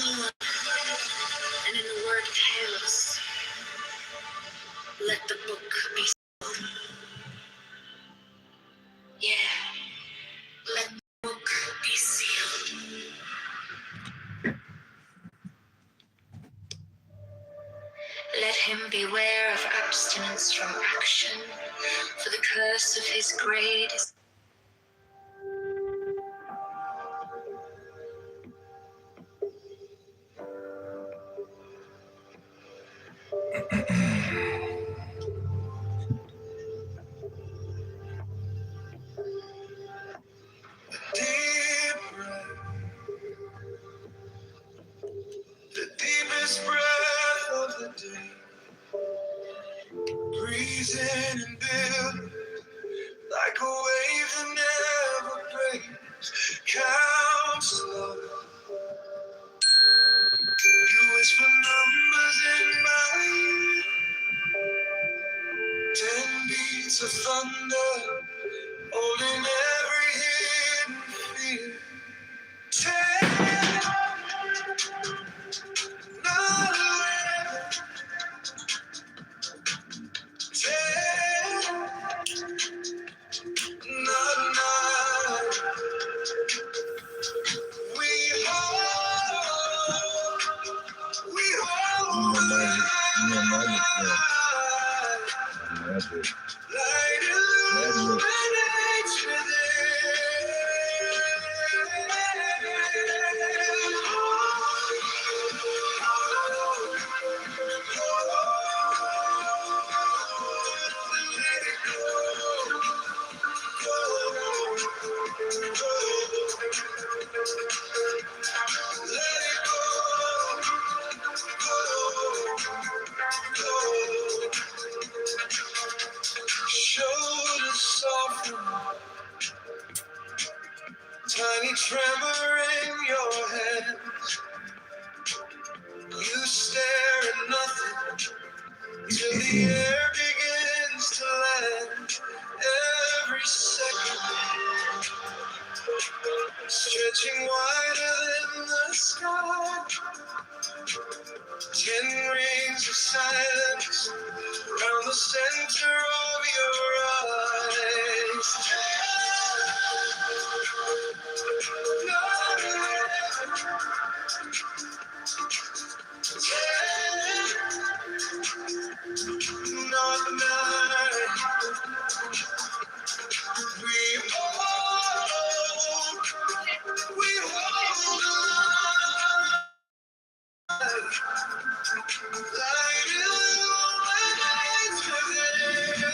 And in the word chaos, let the book be sealed. Yeah, let the book be sealed. Let him beware of abstinence from action, for the curse of his grade is the deepest breath of the day. Breathe in and build like a wave that never breaks. Count slow. You whisper numbers in my ear. 10 beats of thunder, holding every hidden fear. 10, not 11. 10, not 9. We hold Magic. light illuminates Shoulder soften, tiny tremor in your head. You stare at nothing till the air begins to land. Every second stretching wider than the sky. 10 rings of silence around the center of your eyes. Not 10, not 9. We hold light illuminates within.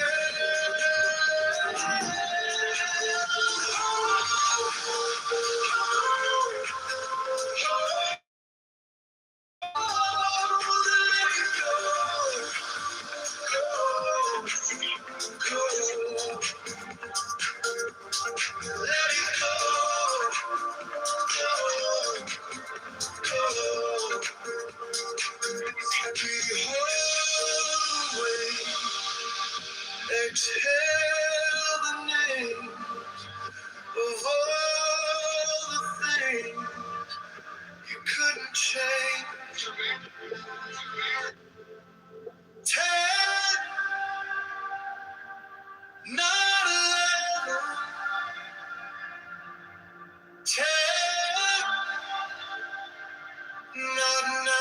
Exhale the name of all the things you couldn't change. 10, not 11. 10, not 9.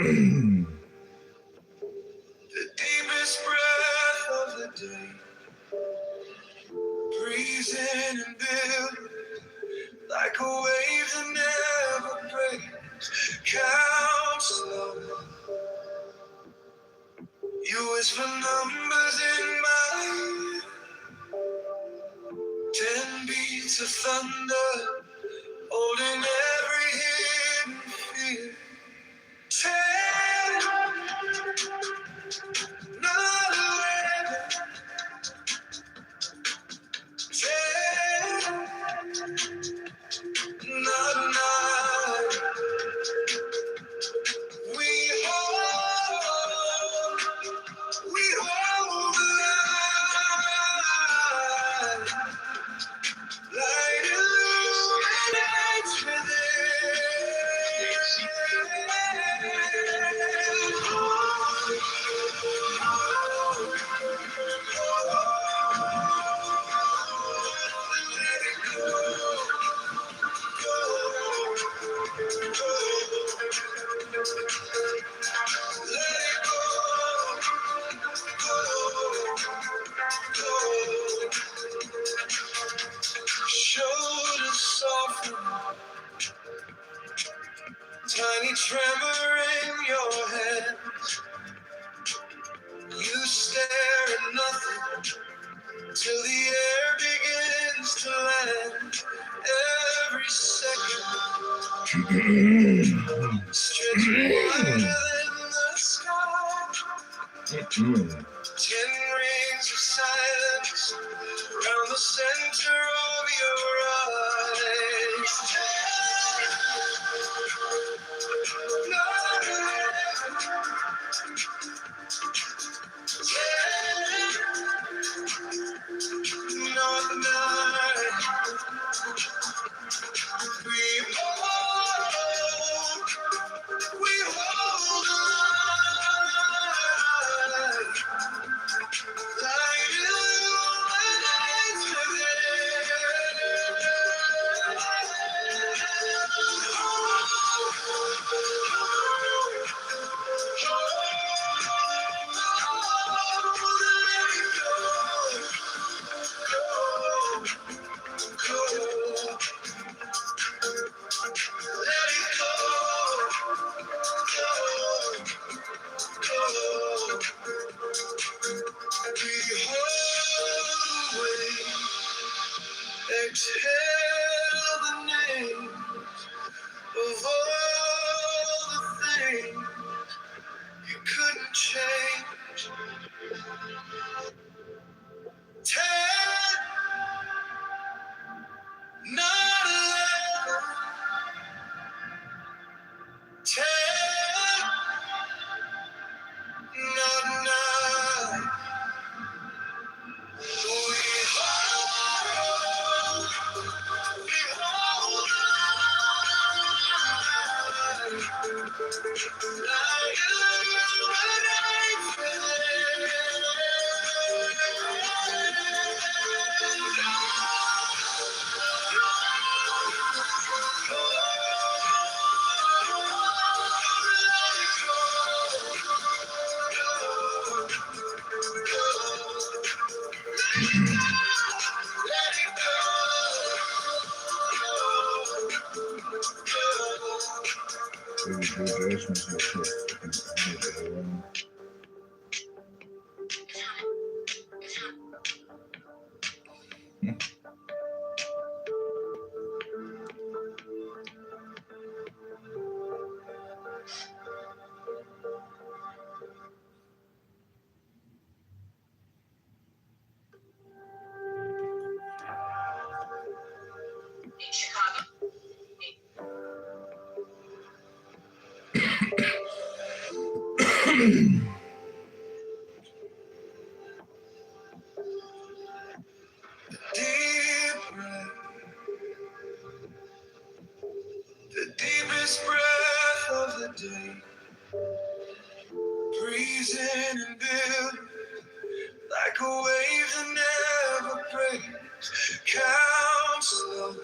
The deepest breath of the day. Breathe in and build like a wave that never breaks. Count slow. You whisper numbers in my ear. 10 beats of thunder, holding every hidden fear. 10, not 11. 10, not 9. We hold the line. Light illuminates shoulders soften, tiny tremor in your head. You stare at nothing till the air begins to land. Every second stretching wider than the sky. 10 rings of silence round the center of your eyes. 10, not 11. 10, not 9. We hold the line. Light illuminates exhale the name of all the things you couldn't change. 10, not 11. 10, not 9. We hold deep breath, the deepest breath of the day. Breathe in and build like a wave that never breaks. Count slow.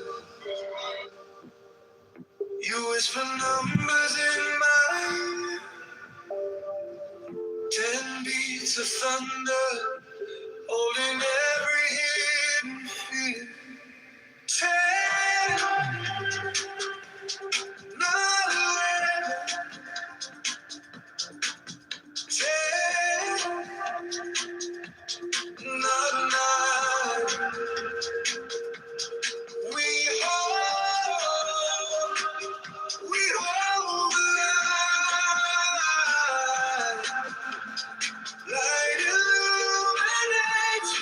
You whisper numbers in my ear. beats of thunder, holding every hidden fear. 10, not 11, 10, not 9. We hold the light illuminates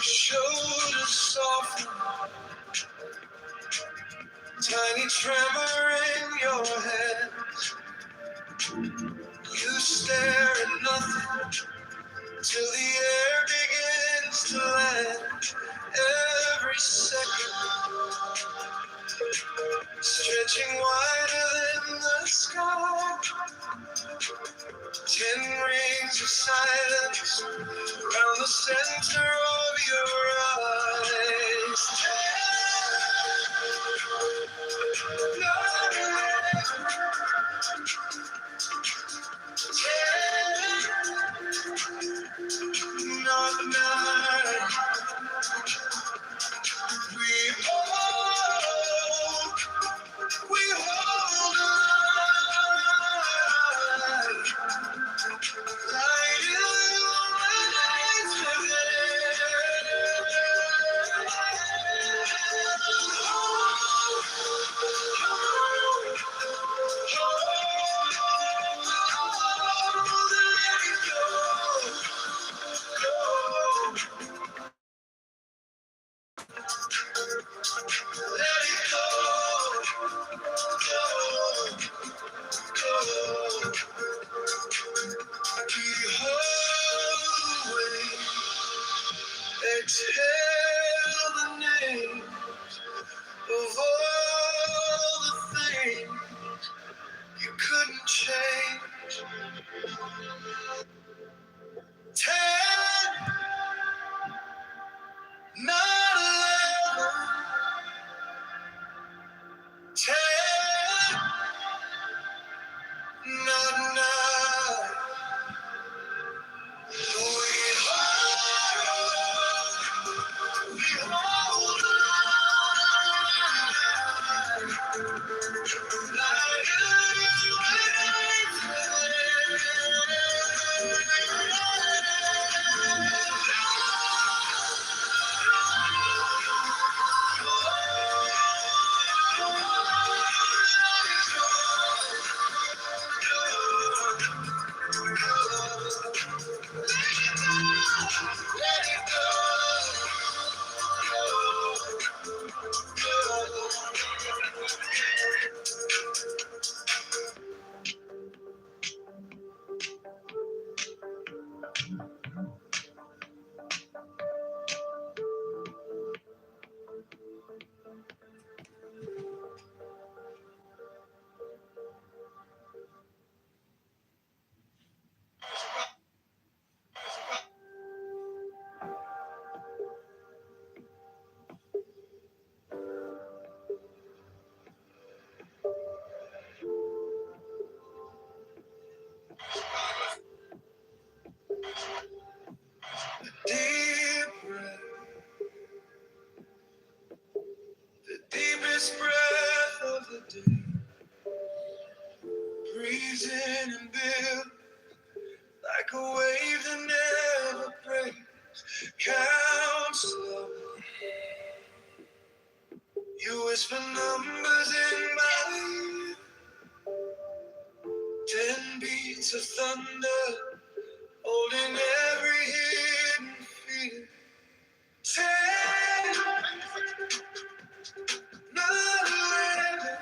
shoulders soft, tiny tremor in your head. You stare at nothing till the air begins to land. Every second stretching wider than the sky. 10 rings of silence around the center of your eyes. 10, not 9. We hold on. Light illuminates let it go. Behold the way. Exhale the name of all the things you couldn't change. 10, not 11, 10, not 9. We hold let it go. Deep breath, the deepest breath of the day. Breathe in and build like a wave that never breaks. Count slow. You whisper numbers in my ear. 10 beats of thunder, holding every hidden fear. 10, not 11,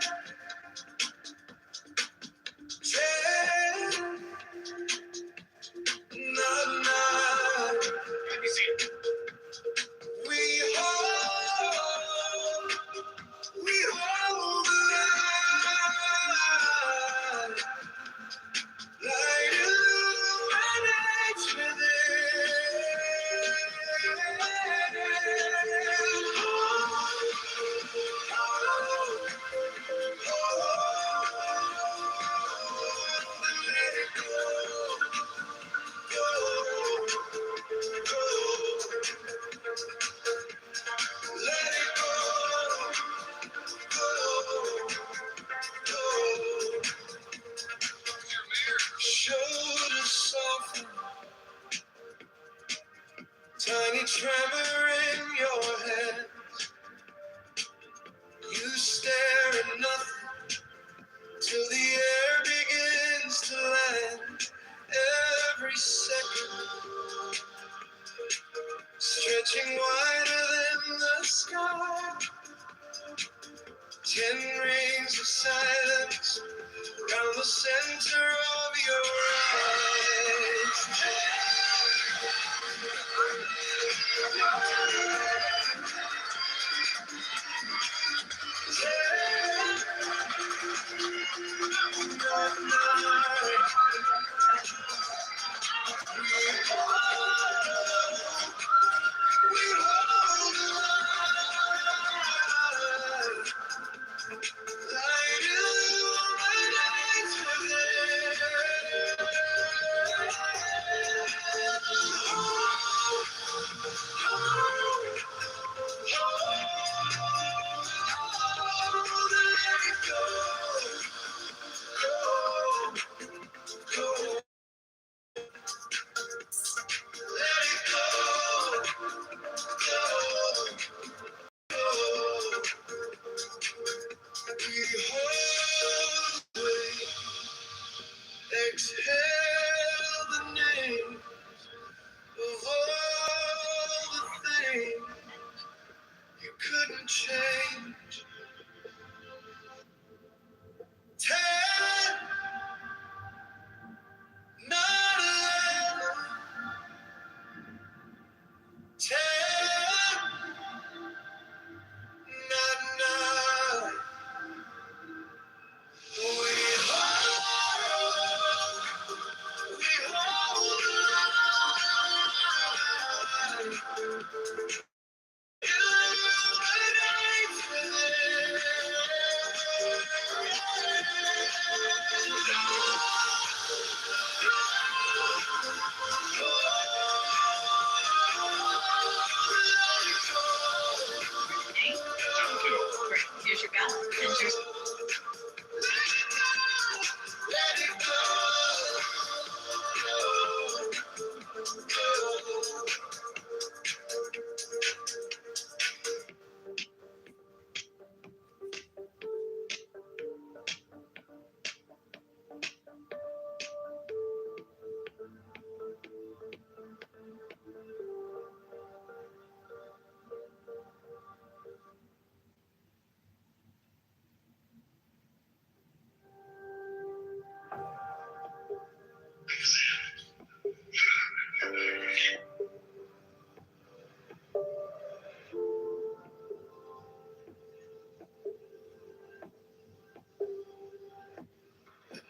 10, not 9. We the center of your eyes. Exhale the name of all the things you couldn't change. 10, not 11, 10, not 9. We hold the line. Illuminate Great. Here's your bell. Here's your let it go.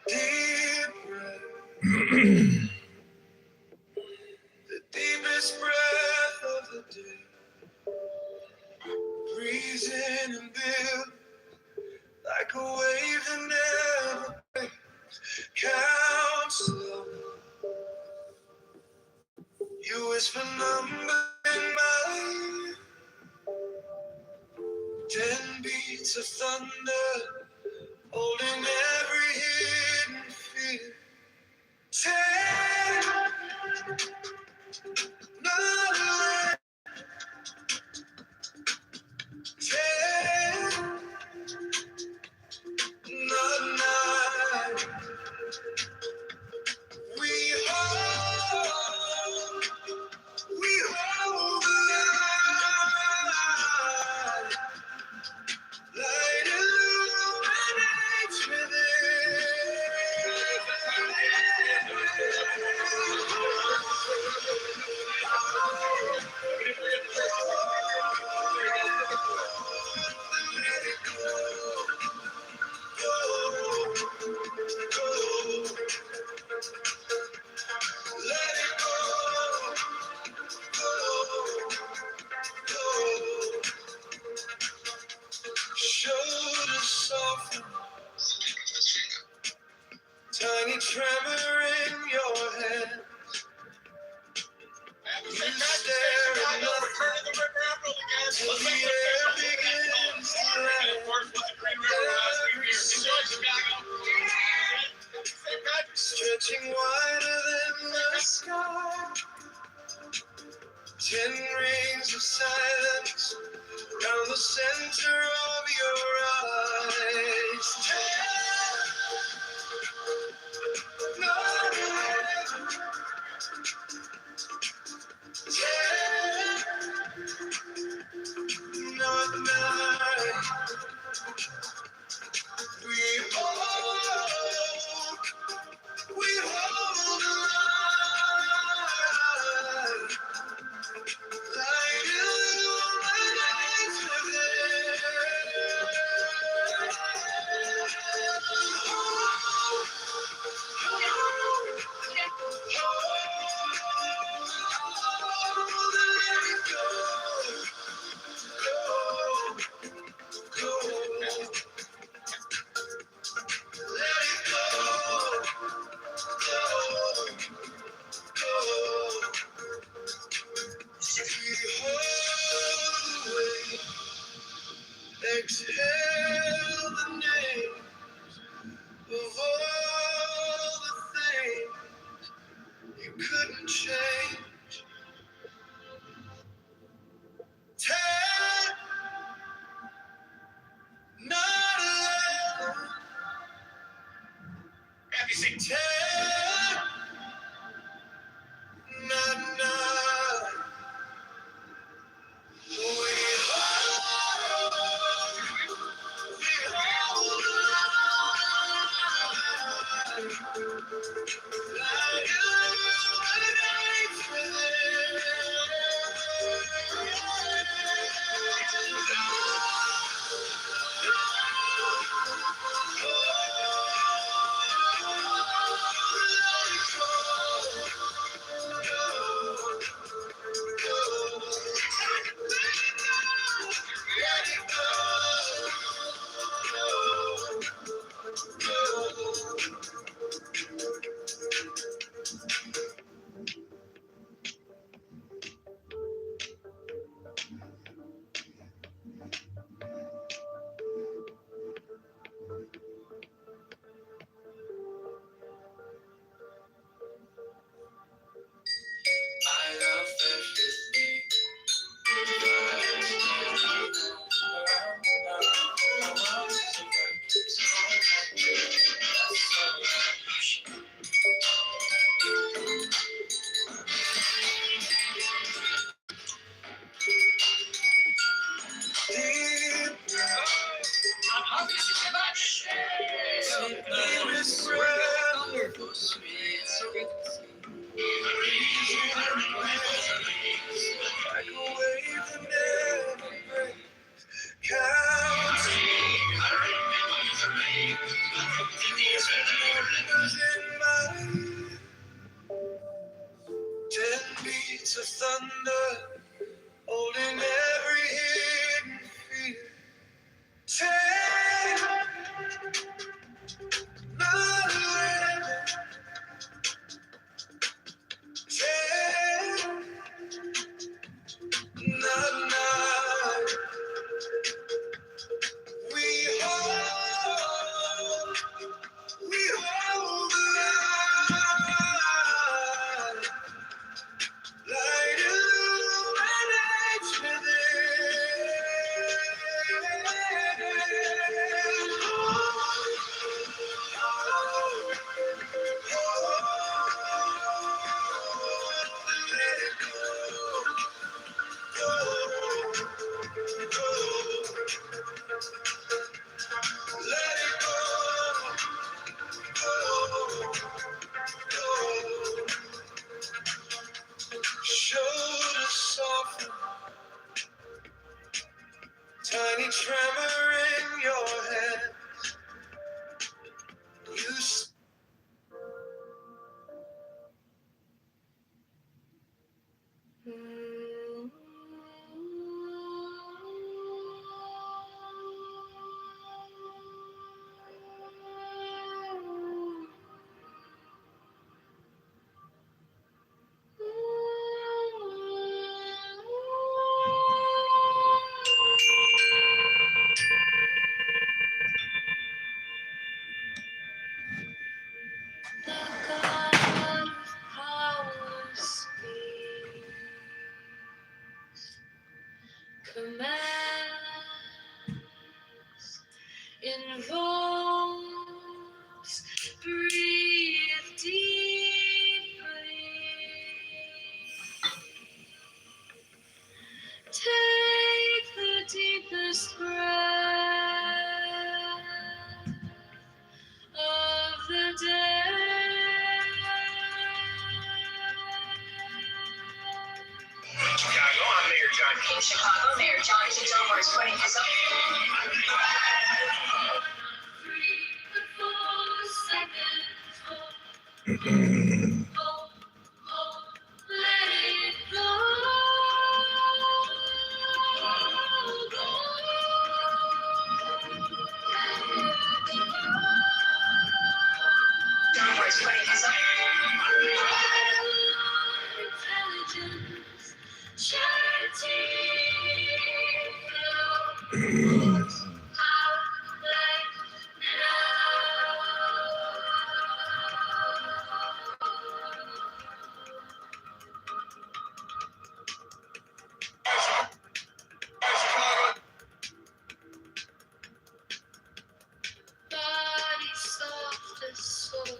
Deep breath, the deepest breath of the day. Breathe in and build like a wave that never breaks. Count slow. You whisper numbers in my ear. 10 beats of thunder, holding every hidden fear. 10, not 11, 10, not 9. We hold the line. Light illuminates Let it go. Shoulders soften, tiny tremor in your head. You stare at nothing till the air begins to land. Stretching wider than the sky. 10 rings of silence round the center of your eyes. 10, not 11, 10, not 9. Numbers in my 10 beats of thunder, holding every hidden fear. Take my hand, take not now. We hold the line. Light illuminates Let it go. Shoulders soften, tiny tremor in your hand. You The God of power speaks, commands, invokes, breathe deeply. Take the deepest breath of the day. Chicago, I'm Mayor John. In Chicago, Mayor John Kitover is putting his own. 3 to 4 seconds. Let it go. Kitover is putting his own. Intelligence. Charity flows out like body soft as soil.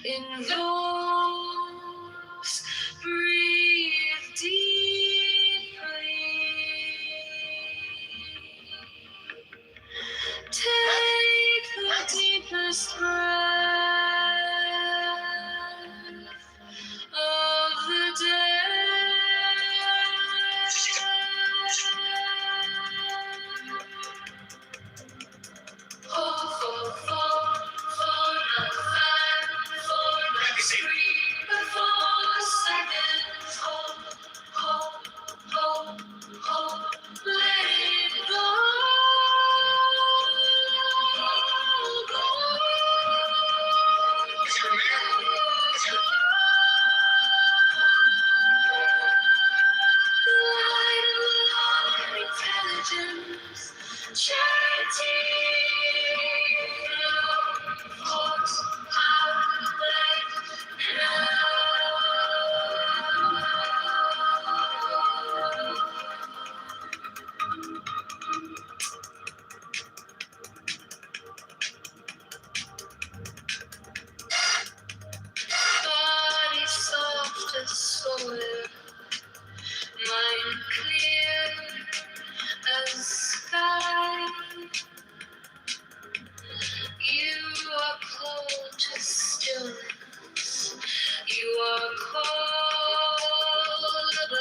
involves. Breathe deeply. Take the deepest breath of the day. Hold for not 5, 4 not 3, but 4 seconds. Hold, let it go. Light of intelligence, charity, force, power, light, body soft as soil, mind clear as sky. You are called to stillness. You are called the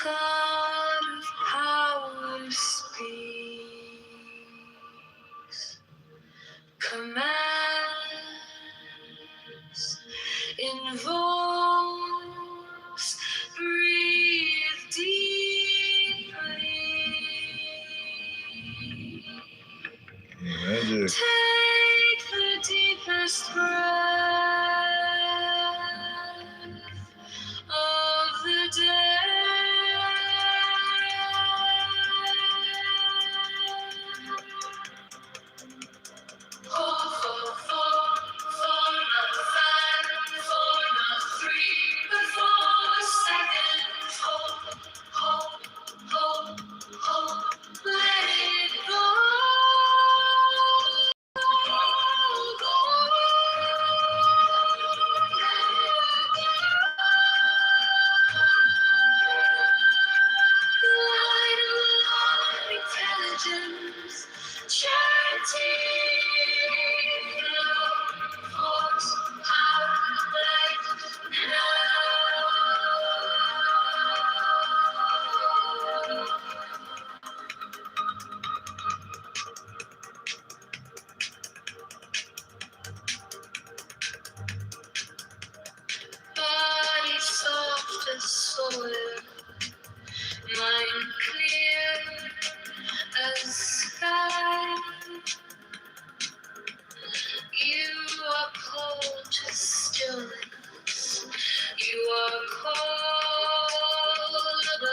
God of power speaks, commands, invokes, breathe deeply. Magic. Take the deepest breath of the day. Hold for not 5, 4 not 3, but 4 seconds. Hold, let it go. Light of intelligence, charity, force, power, light, body soft as soil, mind clear as sky. You are called to stillness. You are called alive.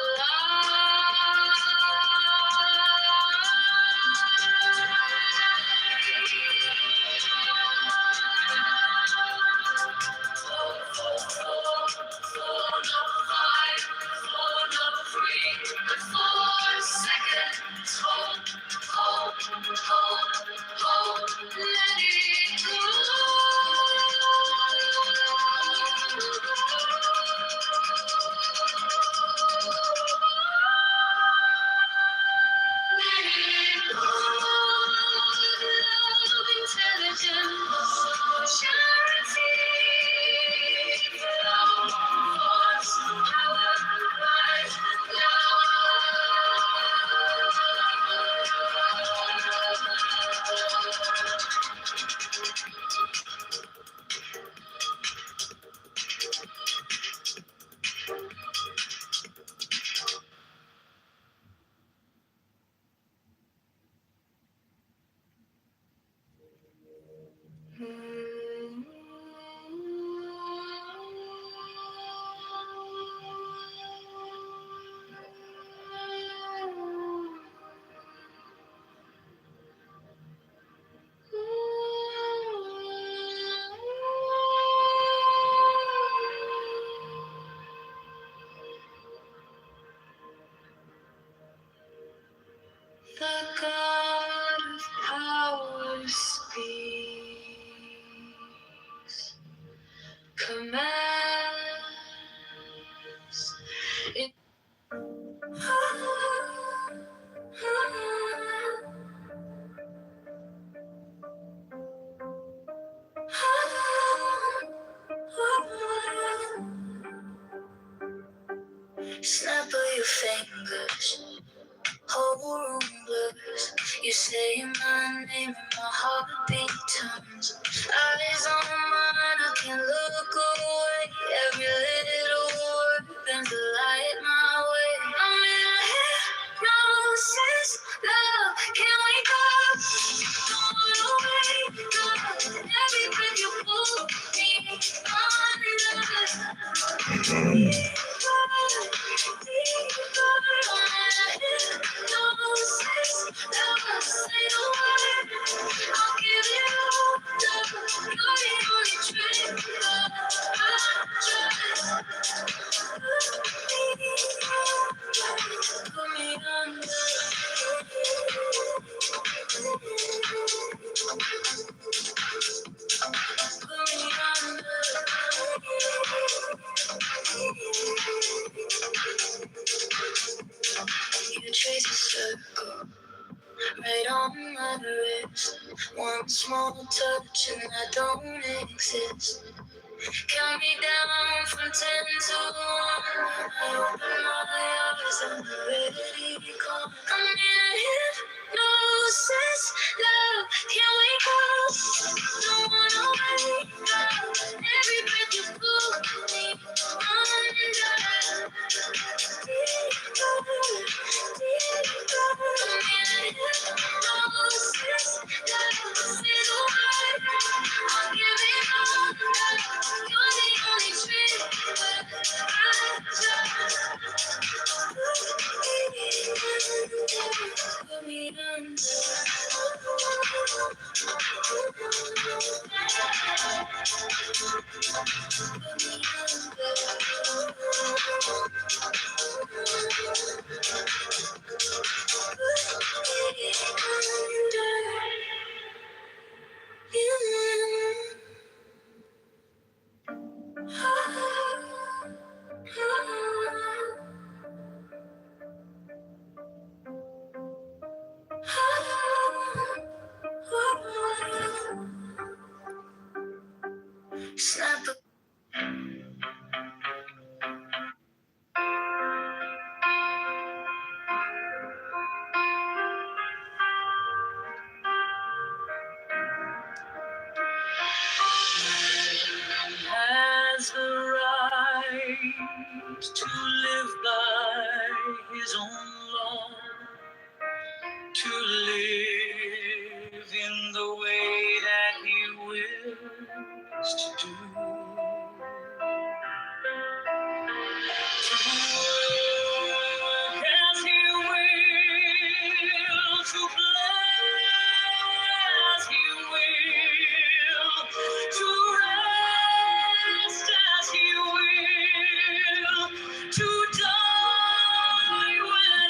Snap of your fingers, whole room blurs. You say my name and my heartbeat turns. Eyes on mine, I can't look away. Every little word bends the light my way. I'm in a hypnosis, love, can we go? Don't wanna wake up. Every breath you pull me under. You trace a circle right on my wrist. One small touch and I don't exist. Count me down from 10 to 1. I open my eyes, I'm ready to come. I'm in a hypnosis, love, can we go? Don't wanna wake up. Every breath you pull me under. Snap a has the right to live by his own law, to live in the way that he wills to do, to work as he will, to play as he will, to rest as he will, to die when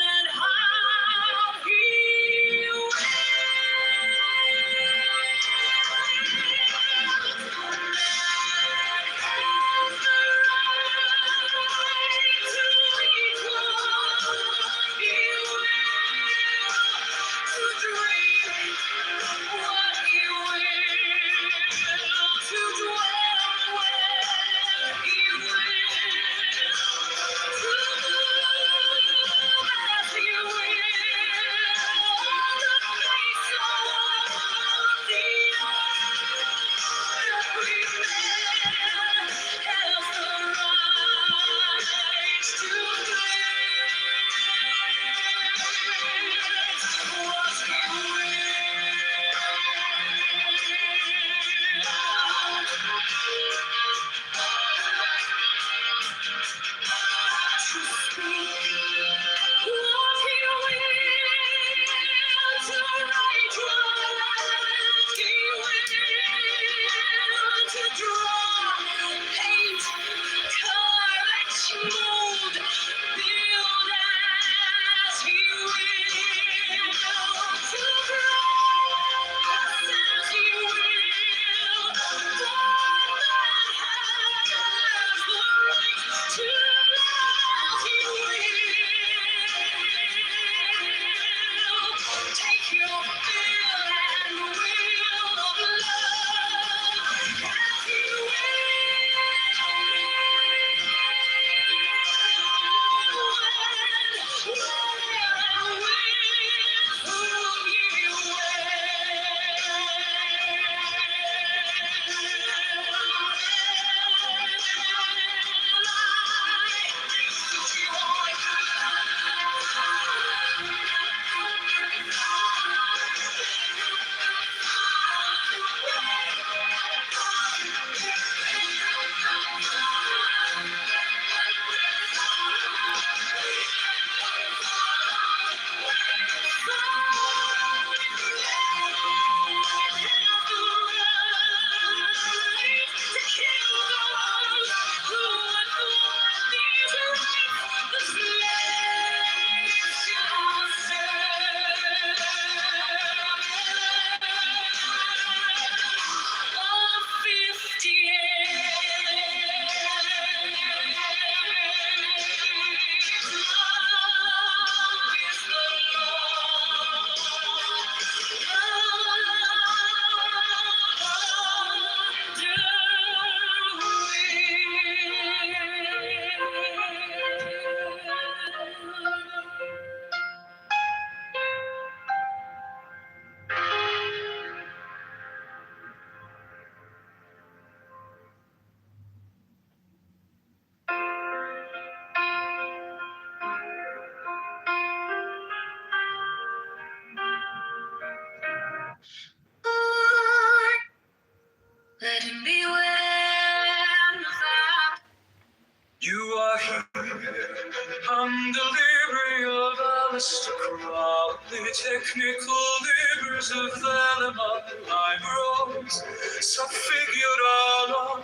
technical libers of them libros, subfigurado,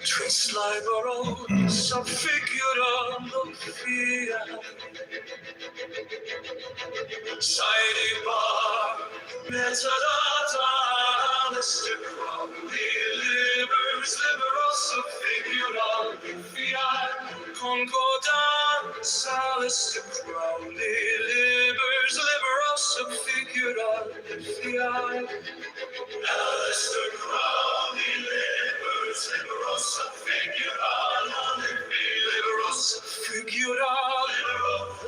tres libero, subfigurado, via, side bar, metadata, Alistair libers, liberos, subfigurado, via, concordance, Alistair libers, liberos, subfigurado, via. Alistair Crowley, libers, liberosa, liberosa,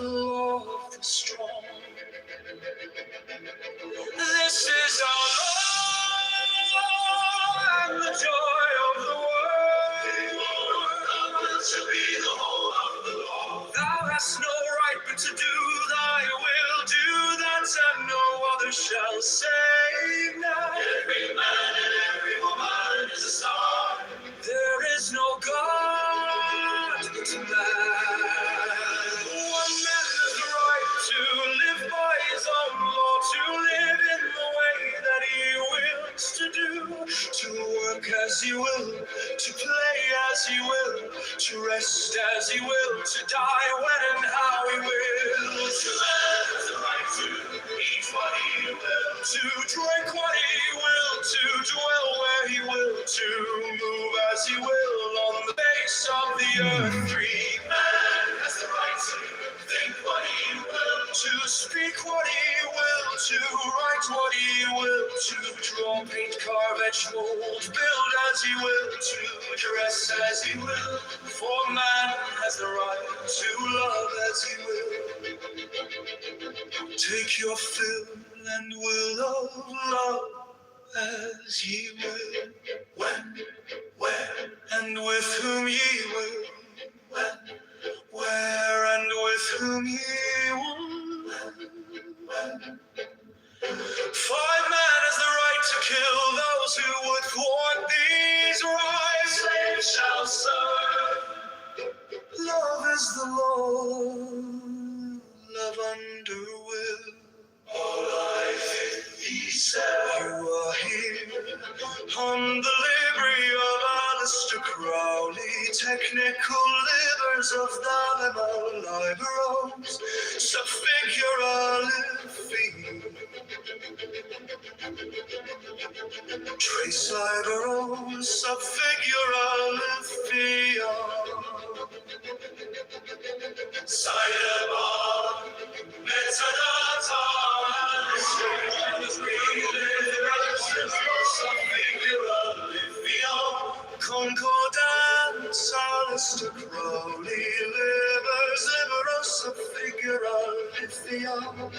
law of the strong. This is our law and the joy of the world. To be the whole of the law. Thou hast no right but to do thy will, do that, and no other shall save now. Every man and every woman is a star. There is no God but man. One man has the right to live by his own law, to live in the way that he wills to do, to work as he will, to play as he will, to rest as he will, to die when and how he will. To man has the right to eat what he will, to drink what he will, to dwell where he will, to move as he will on the face of the earth. Free man has the right to think what he will, to speak what he will, to write what he will, to draw, paint, carve, etch, mold, build as he will, to dress as he will. For man has the right to love as he will. Take your fill and will of love as ye will. When, where, and with whom ye will. When, where, and with whom ye will. For man has the right to kill those who would thwart these rights. Slaves shall serve. Love is the law. Love under will. All life in these you are here on the library of Alistair Crowley, technical livers of the liberos, subfigura living, trace liberos, subfigura living, Cyber, metadata, concordance, Alistair Crowley, livers, liberos, figura, lithium.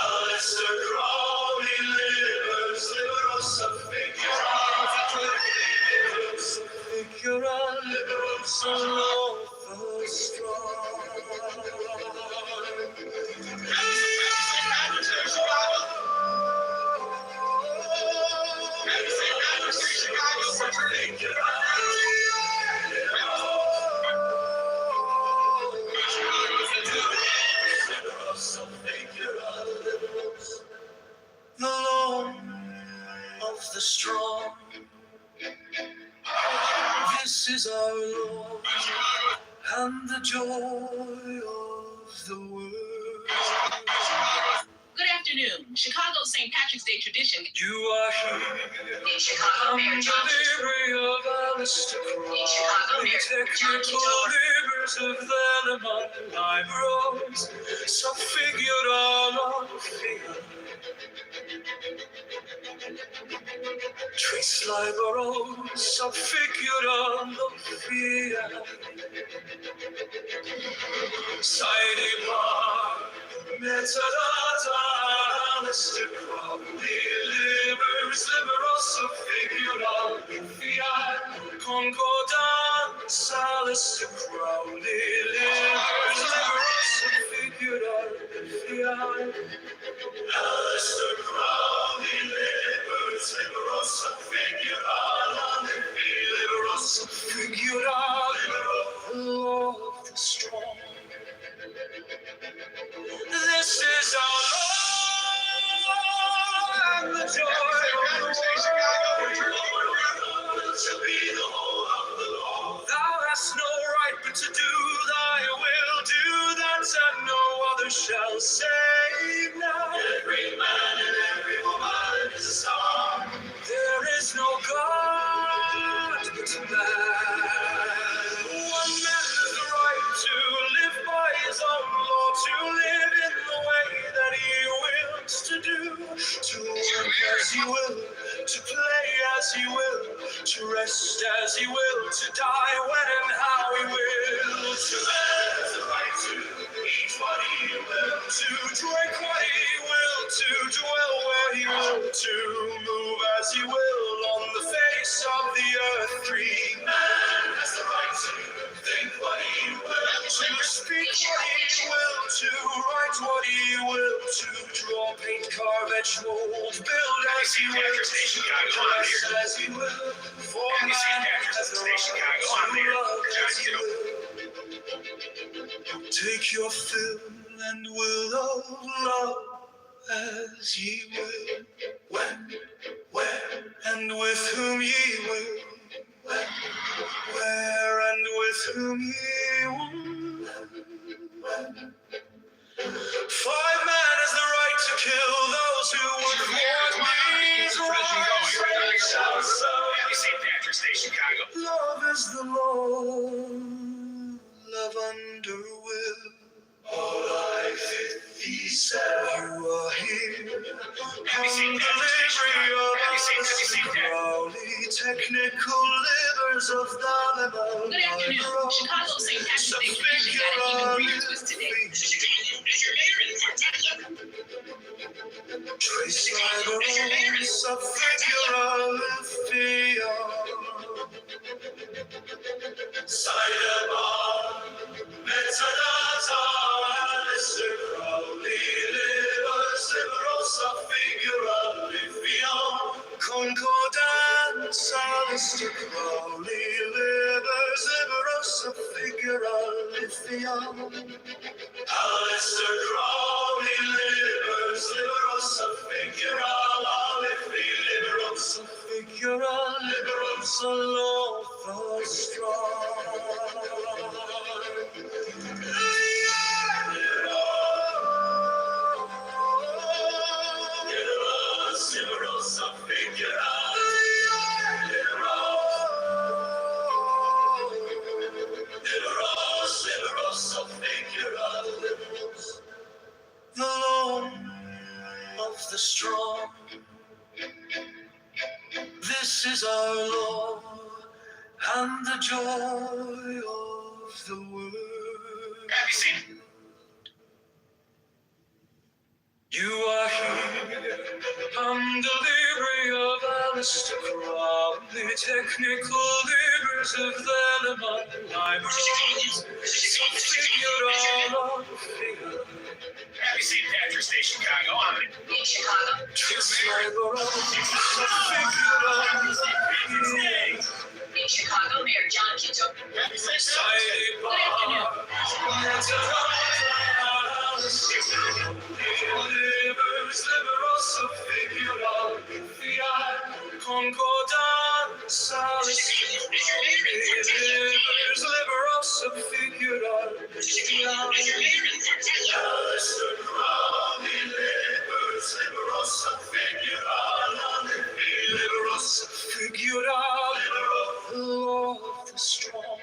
Alistair Crowley, livers, liberos, figura, liberos, of the strong. The law of the strong. This is our law and the joy of the world. Good afternoon. Chicago's St. Patrick's Day tradition. You are here In Chicago, Mayor John delivery of Alistair Crowley, technical livers of the liberos, subfigura Tres liberos, subfigura Side bar, metadata, Alistair Crowley, libers, liberos, subfigura fiat, concordance, Alistair Crowley, libers, liberos, subfigura fiat. Alistair Crowley, libers, liberos, subfigura, liberos, subfigura, law of the strong. as he will, to play as he will, to rest as he will, to die when and how he will. To man has the right to eat what he will, to drink what he will, to dwell where he will, to move as he will on the face of the earth. Free man has the right to think what he will, to speak what he will, to write what he will, to draw, paint, carve, etch, mold, build as he will, dress as he will, for man has the right to love as he will. Take your fill and will of love as ye will, when, where, and with whom ye will, when, where, and with whom ye will. Five man has the right to kill those who would thwart these rights. Happy St. Patrick's Day, Chicago. Love is the law, love under will. All life he said, you are here. Happy St. Patrick's Day, Chicago. Happy Crowley, technical livers of Dalima. Good afternoon. Chicago St. Patrick's Day tradition got even greater twist today. Trace libers of figura lithia. Sidebon, metadata, Mr. Crowley, livers, liberosa figura lithia. Concordance, Mr. Crowley, livers, liberosa figura lithia. Alistair Crowley, livers, liberosa figura, liberosa figura, liberosa loth strong. Liberosa figura, liberosa figura. The law of the strong. This is our law and the joy of the world. You are here, I'm the library of Alistair Crowley, technical livers of the Lemon Libraries. Figure all of figure. Happy St. Patrick's Day, Chicago. I'm in Chicago. In Chicago, Mayor John Kitover. Good afternoon. Concordance, liberosa figura. Alistair Crowley, libers, liberosa figura. Liberosa figura, the law of the strong.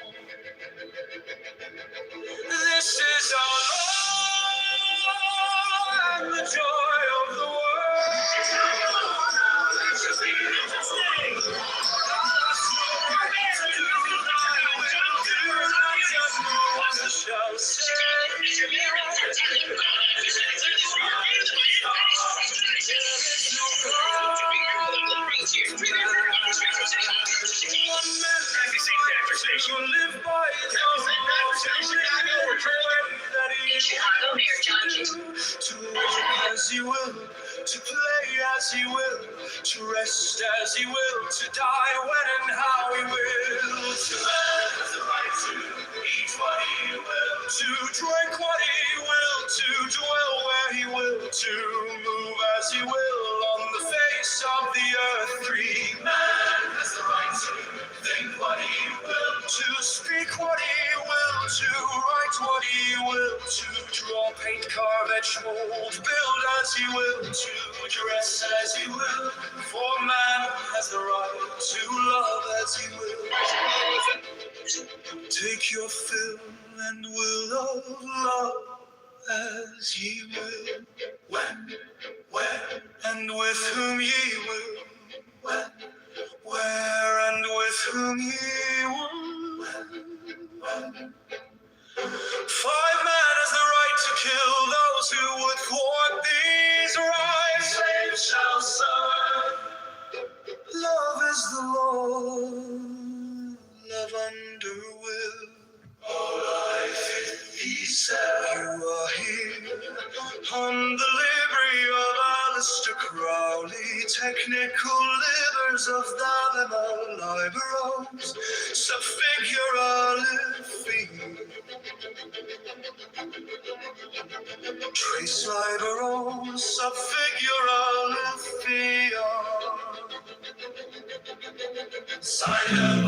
This is our law and the joy of the world. Shall say, live by Chicago, Mayor John Kitover. to live as he will, to play as he will, to rest as he will, to die when and how he will. To man has the right to eat what he will, to drink what he will, to dwell where he will, to move as he will on the face of the earth. Free man has the right to think what he will, to speak what he will, to write what he will, to draw, paint, carve, etch, mold, build as he will, to dress as he will, for man has the right to love as he will. Take your fill and will of love as ye will, when, where, and and with whom ye will, where and with whom ye will. 5 men has the right to kill those who would thwart these rights. Slaves shall serve. Love is the law, love under will. All life in peace, you are here on the library of Aleister Crowley, technical livers of Dharma liberals, subfiguralifi, trace liberals, subfiguralifi. Silent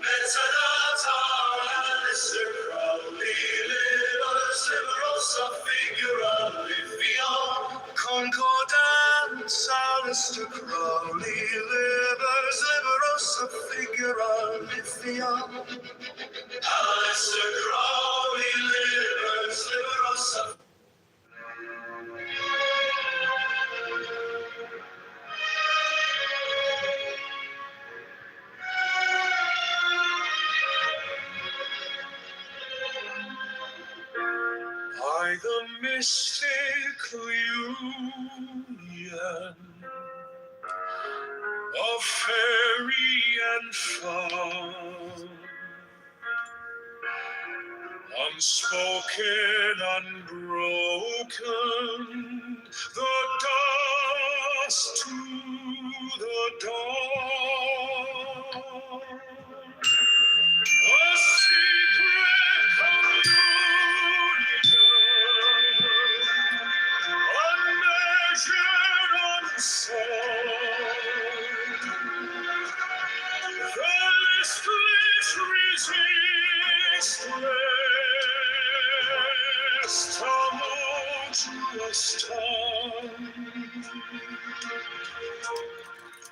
Mezzanata, Aleister Crowley, livers, liberosa figura, Livion. Concordance, Aleister Crowley, livers, liberosa figura, Livion. Aleister Crowley, livers, liberosa. By the mystic union of fairy and fawn, unspoken, unbroken, the dust to the dawn. A secret communion, unmeasured, unsold. The listless resistless, tumultuous tongue,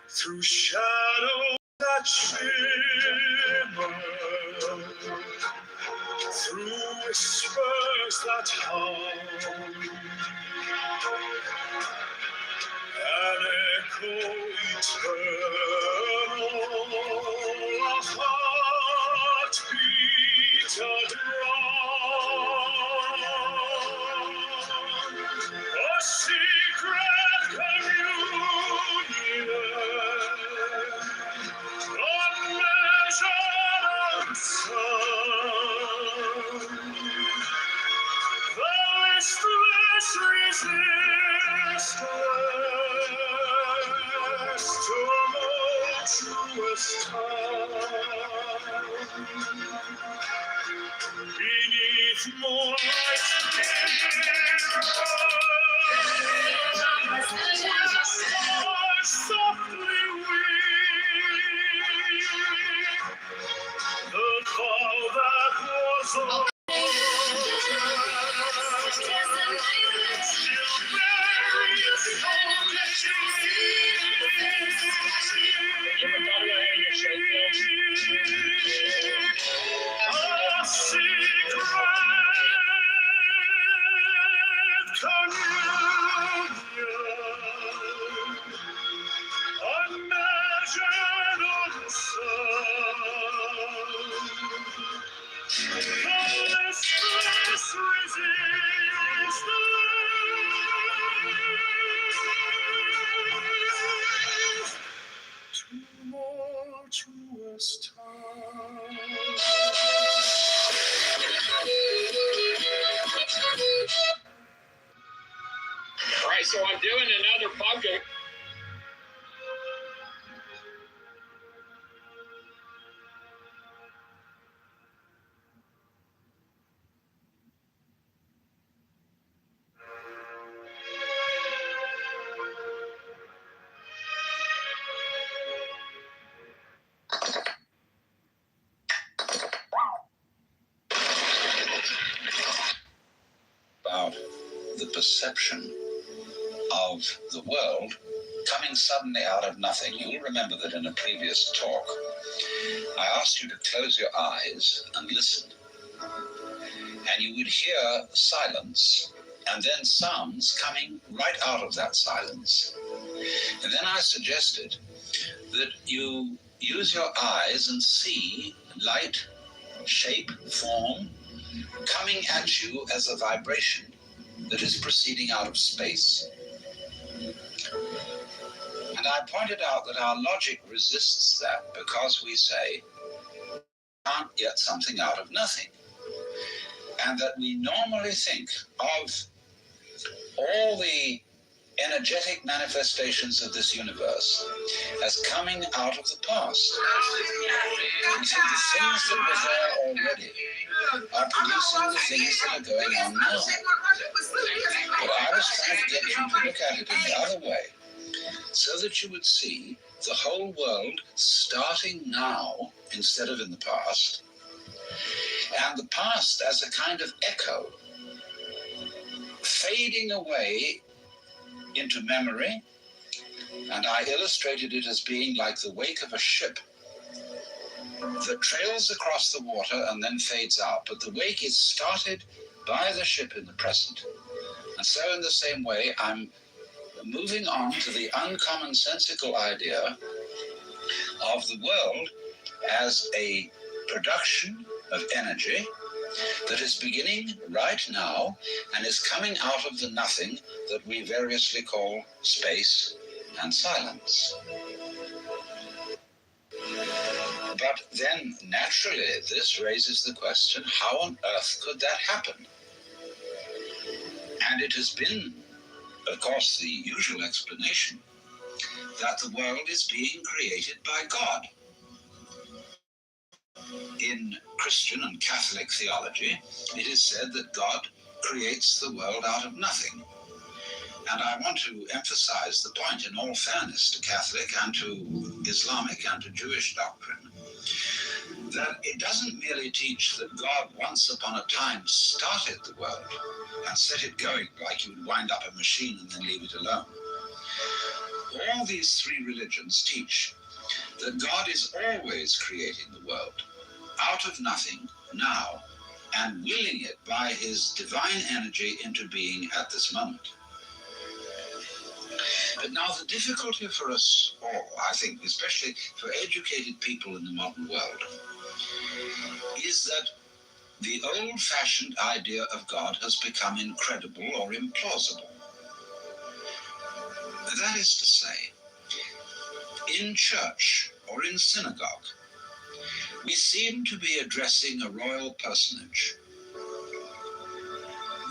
through shadows that shimmer, through whispers that hum, an echo eternal, a heartbeat, a drum, a secret communion, unmeasured, unsung. The listless resistless, tumultuous tongue, beneath moonlight's stars softly weep, the vow that was all. Tumultuous time. All right, so I'm doing another bucket. About the perception of the world coming suddenly out of nothing. You'll remember that in a previous talk, I asked you to close your eyes and listen. And you would hear silence and then sounds coming right out of that silence. And then I suggested that you use your eyes and see light, shape, form coming at you as a vibration that is proceeding out of space. And I pointed out that our logic resists that because we say, can't get something out of nothing. And that we normally think of all the energetic manifestations of this universe as coming out of the past. We think the things that were there already are producing the things that are going on now. But I was trying to get you to look at it in the other way, so that you would see the whole world starting now instead of in the past, and the past as a kind of echo, fading away into memory, and I illustrated it as being like the wake of a ship that trails across the water and then fades out, but the wake is started by the ship in the present. And so in the same way, I'm moving on to the uncommonsensical idea of the world as a production of energy that is beginning right now and is coming out of the nothing that we variously call space and silence. But then, naturally, this raises the question, how on earth could that happen? And it has been, of course, the usual explanation that the world is being created by God. In Christian and Catholic theology, it is said that God creates the world out of nothing. And I want to emphasize the point, in all fairness to Catholic and to Islamic and to Jewish doctrine, that it doesn't merely teach that God once upon a time started the world and set it going like you would wind up a machine and then leave it alone. All these three religions teach that God is always creating the world out of nothing now and willing it by his divine energy into being at this moment. But now the difficulty for us all, I think, especially for educated people in the modern world, is that the old-fashioned idea of God has become incredible or implausible. That is to say, in church or in synagogue, we seem to be addressing a royal personage.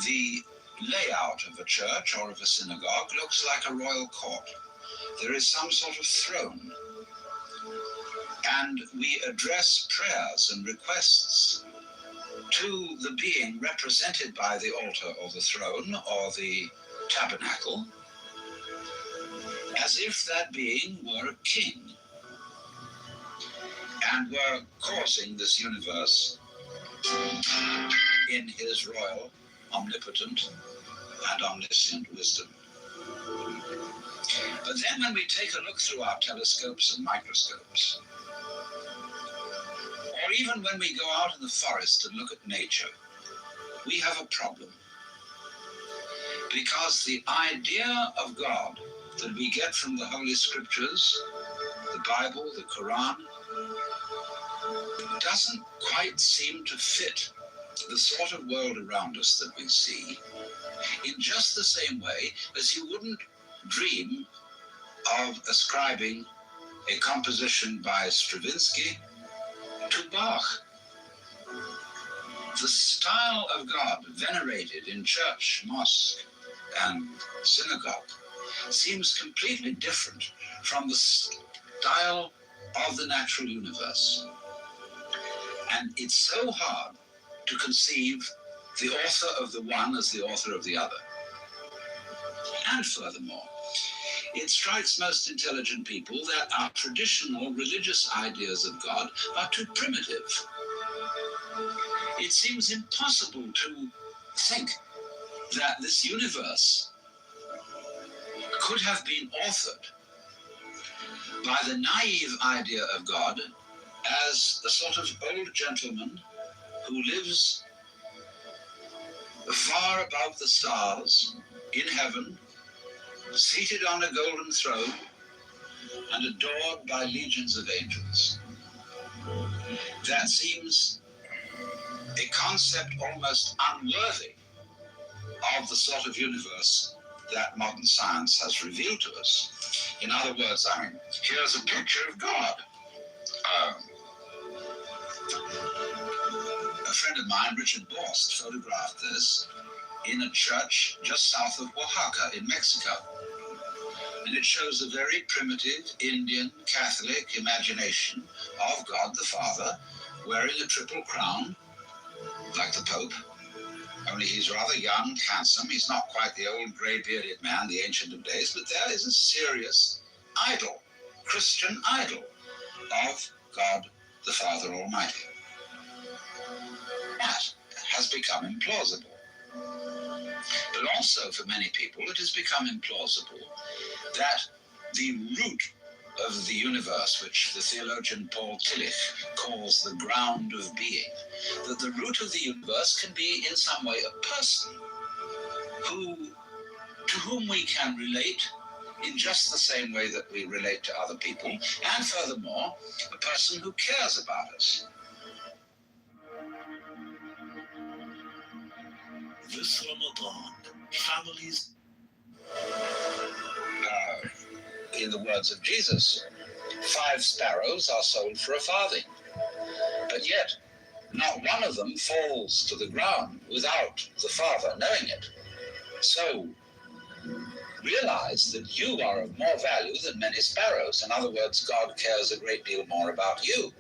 The layout of a church or of a synagogue looks like a royal court. There is some sort of throne, and we address prayers and requests to the being represented by the altar or the throne or the tabernacle, as if that being were a king and were causing this universe in his royal, omnipotent, and omniscient wisdom. But then when we take a look through our telescopes and microscopes, or even when we go out in the forest and look at nature, we have a problem. Because the idea of God that we get from the Holy Scriptures, the Bible, the Quran, doesn't quite seem to fit the sort of world around us that we see, in just the same way as you wouldn't dream of ascribing a composition by Stravinsky to Bach. The style of God venerated in church, mosque, and synagogue seems completely different from the style of the natural universe. And it's so hard to conceive the author of the one as the author of the other. And furthermore, it strikes most intelligent people that our traditional religious ideas of God are too primitive. It seems impossible to think that this universe could have been authored by the naive idea of God as a sort of old gentleman who lives far above the stars, in heaven, seated on a golden throne, and adored by legions of angels. That seems a concept almost unworthy of the sort of universe that modern science has revealed to us. In other words, here's a picture of God. A friend of mine, Richard Borst, photographed this in a church just south of Oaxaca in Mexico. And it shows a very primitive Indian Catholic imagination of God the Father wearing a triple crown, like the Pope. Only he's rather young, handsome. He's not quite the old grey-bearded man, the Ancient of Days, but there is a serious idol, Christian idol of God the Father Almighty. That has become implausible. But also for many people, it has become implausible that the root of the universe, which the theologian Paul Tillich calls the ground of being, that the root of the universe can be in some way a person to whom we can relate in just the same way that we relate to other people, and furthermore, a person who cares about us. This Ramadan, families. In the words of Jesus, 5 sparrows are sold for a farthing, but yet not one of them falls to the ground without the Father knowing it. So realize that you are of more value than many sparrows. In other words, God cares a great deal more about you.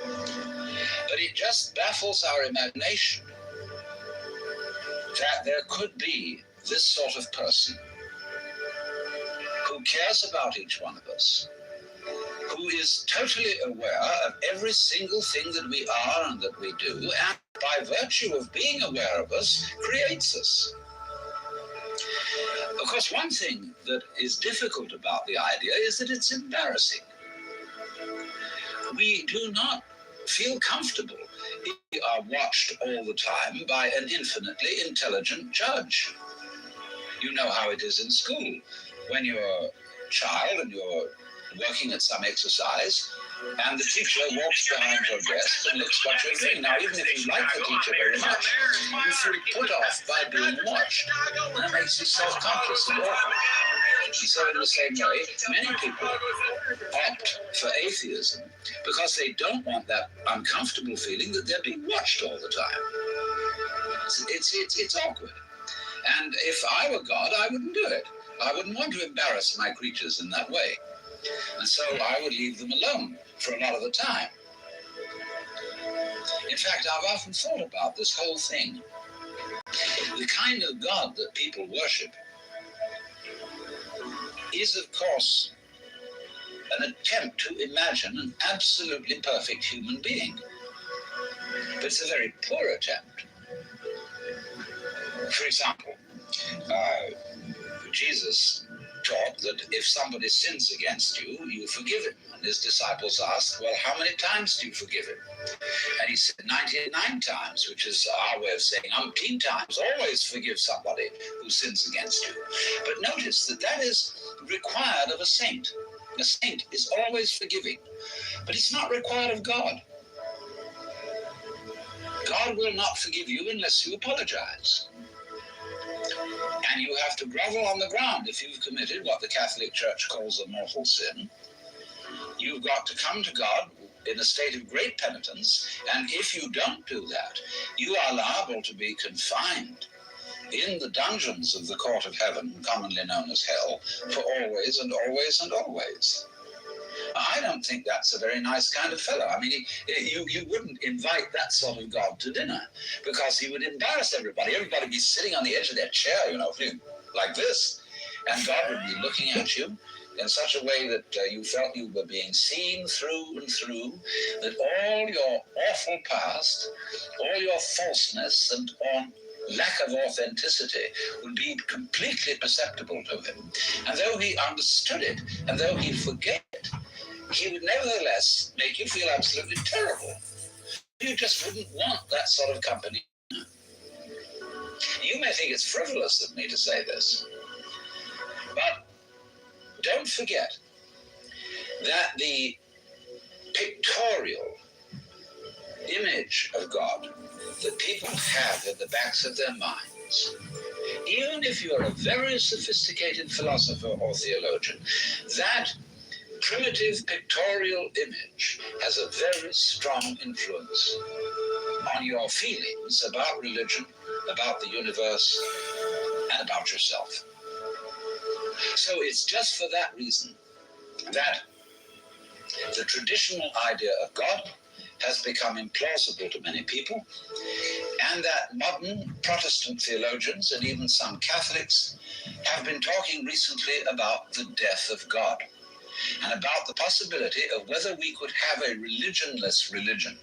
But it just baffles our imagination that there could be this sort of person who cares about each one of us, who is totally aware of every single thing that we are and that we do, and by virtue of being aware of us, creates us. Of course, one thing that is difficult about the idea is that it's embarrassing. We do not feel comfortable if we are watched all the time by an infinitely intelligent judge. You know how it is in school. When you're a child and you're working at some exercise, and the teacher walks behind your desk and looks what you're doing. Now, even if you like the teacher very much, you feel put off by being watched, and it makes you self-conscious and awkward. And so in the same way, many people opt for atheism because they don't want that uncomfortable feeling that they're being watched all the time. It's awkward. And if I were God, I wouldn't do it. I wouldn't want to embarrass my creatures in that way. And so I would leave them alone for a lot of the time. In fact, I've often thought about this whole thing. The kind of God that people worship is, of course, an attempt to imagine an absolutely perfect human being. But it's a very poor attempt. For example, Jesus taught that if somebody sins against you, you forgive him. And his disciples asked, well, how many times do you forgive him? And he said 99 times, which is our way of saying umpteen times. Always forgive somebody who sins against you. But notice that that is required of a saint. A saint is always forgiving. But it's not required of God. God will not forgive you unless you apologize. And you have to grovel on the ground if you've committed what the Catholic Church calls a mortal sin. You've got to come to God in a state of great penitence, and if you don't do that, you are liable to be confined in the dungeons of the court of heaven, commonly known as hell, for always and always and always. I don't think that's a very nice kind of fellow. I mean, you wouldn't invite that sort of God to dinner because he would embarrass everybody. Everybody would be sitting on the edge of their chair, like this. And God would be looking at you in such a way that you felt you were being seen through and through, that all your awful past, all your falseness and lack of authenticity would be completely perceptible to him. And though he understood it, and though he forgave it, he would nevertheless make you feel absolutely terrible. You just wouldn't want that sort of company. may think it's frivolous of me to say this, but don't forget that the pictorial image of God that people have in the backs of their minds, even if you're a very sophisticated philosopher or theologian, that primitive pictorial image has a very strong influence on your feelings about religion, about the universe, and about yourself. So it's just for that reason that the traditional idea of God has become implausible to many people, and that modern Protestant theologians and even some Catholics have been talking recently about the death of God and about the possibility of whether we could have a religionless religion.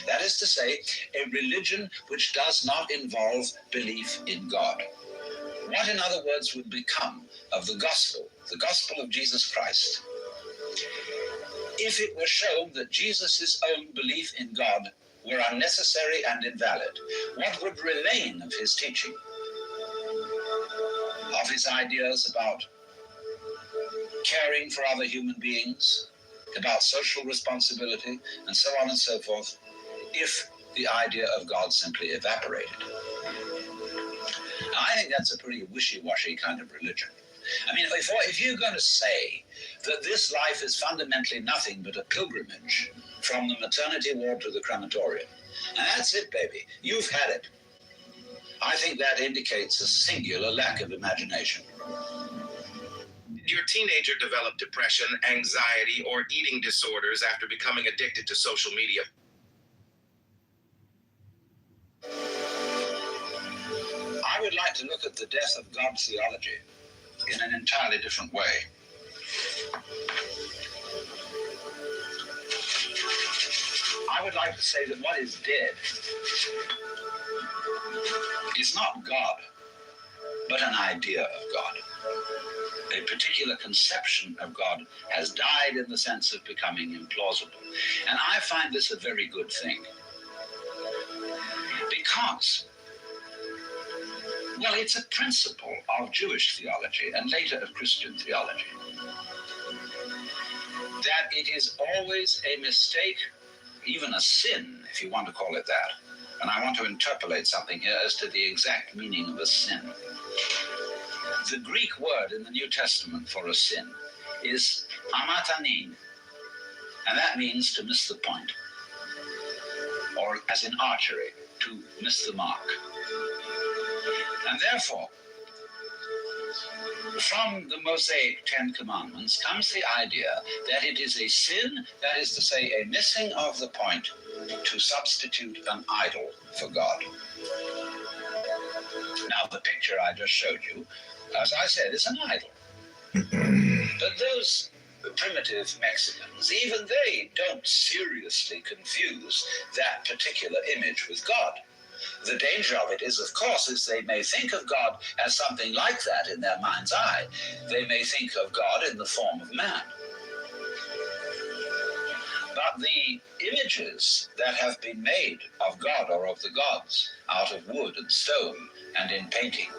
That is to say, a religion which does not involve belief in God. What, in other words, would become of the gospel of Jesus Christ, if it were shown that Jesus' own belief in God were unnecessary and invalid? What would remain of his teaching, of his ideas about caring for other human beings, about social responsibility, and so on and so forth, if the idea of God simply evaporated? Now, I think that's a pretty wishy-washy kind of religion. I mean, if you're going to say that this life is fundamentally nothing but a pilgrimage from the maternity ward to the crematorium, and that's it, baby, you've had it, I think that indicates a singular lack of imagination. Your teenager developed depression, anxiety, or eating disorders after becoming addicted to social media. I would like to look at the death of God theology in an entirely different way. I would like to say that what is dead is not God, but an idea of God. A particular conception of God has died in the sense of becoming implausible. And I find this a very good thing. Because, well, it's a principle of Jewish theology and later of Christian theology, that it is always a mistake, even a sin, if you want to call it that. And I want to interpolate something here as to the exact meaning of a sin. The Greek word in the New Testament for a sin is amatanin, and that means to miss the point, or as in archery, to miss the mark. And therefore, from the Mosaic 10 Commandments comes the idea that it is a sin, that is to say, a missing of the point, to substitute an idol for God. Now, the picture I just showed you, as I said, is an idol. But those primitive Mexicans, even they don't seriously confuse that particular image with God. The danger of it is, of course, is they may think of God as something like that in their mind's eye. They may think of God in the form of man. But the images that have been made of God or of the gods out of wood and stone and in painting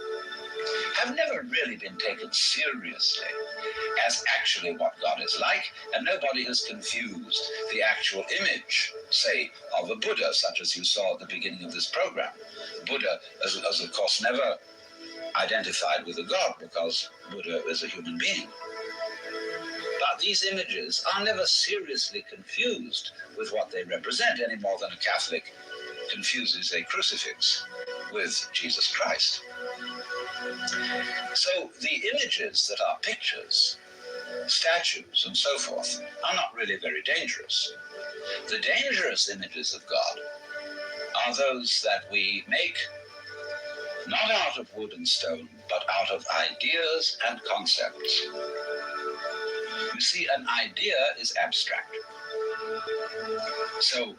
have never really been taken seriously as actually what God is like, and nobody has confused the actual image, say, of a Buddha, such as you saw at the beginning of this program. Buddha, as of course, never identified with a god, because Buddha is a human being. But these images are never seriously confused with what they represent, any more than a Catholic confuses a crucifix with Jesus Christ. So the images that are pictures, statues, and so forth are not really very dangerous. The dangerous images of God are those that we make not out of wood and stone, but out of ideas and concepts. You see, an idea is abstract. So,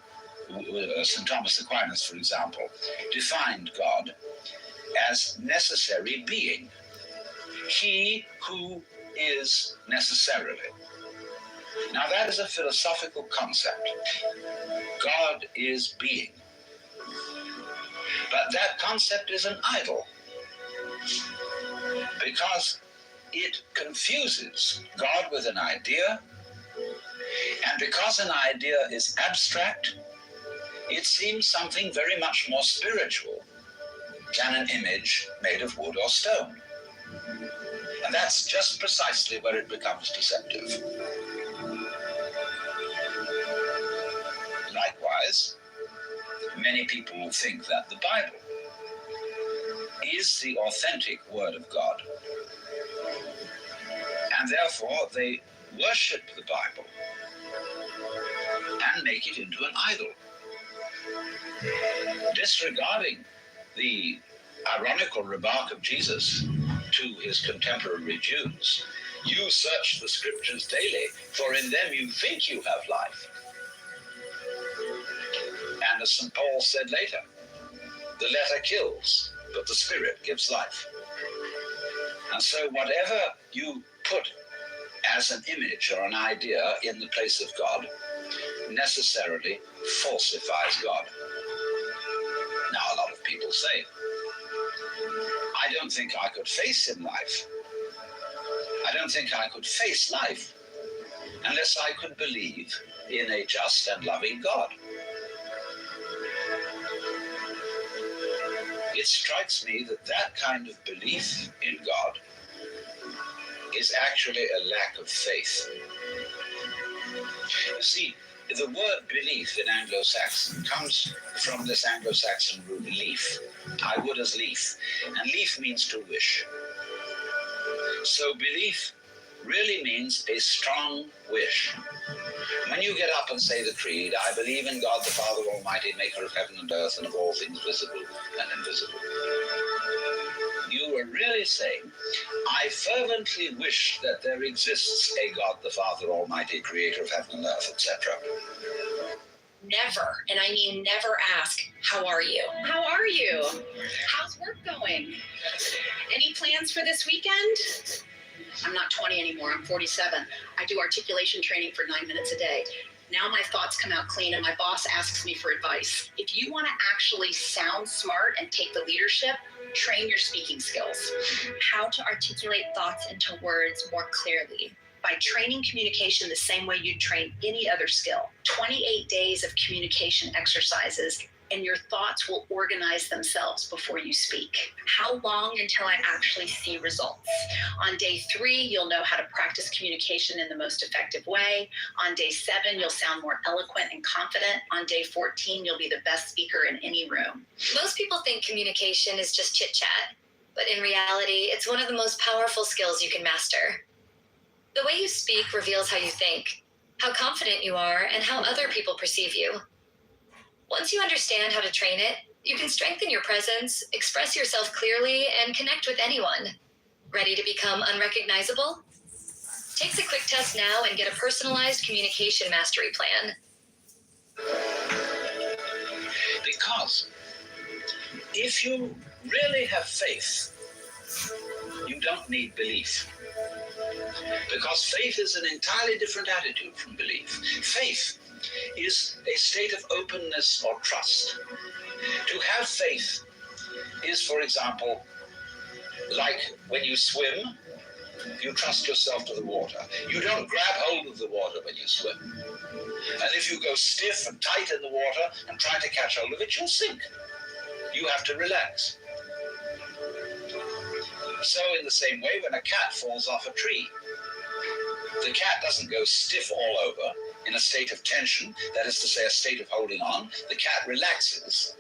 St. Thomas Aquinas, for example, defined God as necessary being. He who is necessarily. Now, that is a philosophical concept. God is being. But that concept is an idol. because it confuses God with an idea, and because an idea is abstract, it seems something very much more spiritual than an image made of wood or stone. And that's just precisely where it becomes deceptive. Likewise, many people will think that the Bible is the authentic Word of God, and therefore they worship the Bible and make it into an idol, disregarding the ironical remark of Jesus to his contemporary Jews: "You search the scriptures daily, for in them you think you have life." And as St. Paul said later, the letter kills, but the Spirit gives life. And so whatever you put as an image or an idea in the place of God necessarily falsifies God. Now, a lot of people say, I don't think I could face in life. I don't think I could face life unless I could believe in a just and loving God. It strikes me that that kind of belief in God is actually a lack of faith. You see, the word belief in Anglo-Saxon comes from this Anglo-Saxon root leaf. I would as lief. And lief means to wish. So belief really means a strong wish. When you get up and say the creed, I believe in God the Father Almighty, maker of heaven and earth and of all things visible and invisible, you are really saying, I fervently wish that there exists a God the Father Almighty, creator of heaven and earth, etc. Never, and I mean never ask, how are you? How are you? How's work going? Any plans for this weekend? I'm not 20 anymore, I'm 47. I do articulation training for 9 minutes a day. Now my thoughts come out clean and my boss asks me for advice. If you want to actually sound smart and take the leadership, train your speaking skills. How to articulate thoughts into words more clearly. By training communication the same way you'd train any other skill. 28 days of communication exercises, and your thoughts will organize themselves before you speak. How long until I actually see results? On day 3, you'll know how to practice communication in the most effective way. On day 7, you'll sound more eloquent and confident. On day 14, you'll be the best speaker in any room. Most people think communication is just chit-chat, but in reality, it's one of the most powerful skills you can master. The way you speak reveals how you think, how confident you are, and how other people perceive you. Once you understand how to train it, you can strengthen your presence, express yourself clearly, and connect with anyone. Ready to become unrecognizable? Take the quick test now and get a personalized communication mastery plan. Because if you really have faith, you don't need belief. Because faith is an entirely different attitude from belief. Faith is a state of openness or trust. To have faith is, for example, like when you swim, you trust yourself to the water. You don't grab hold of the water when you swim. And if you go stiff and tight in the water and try to catch hold of it, you'll sink. You have to relax. So in the same way, when a cat falls off a tree, the cat doesn't go stiff all over in a state of tension, that is to say, a state of holding on. The cat relaxes.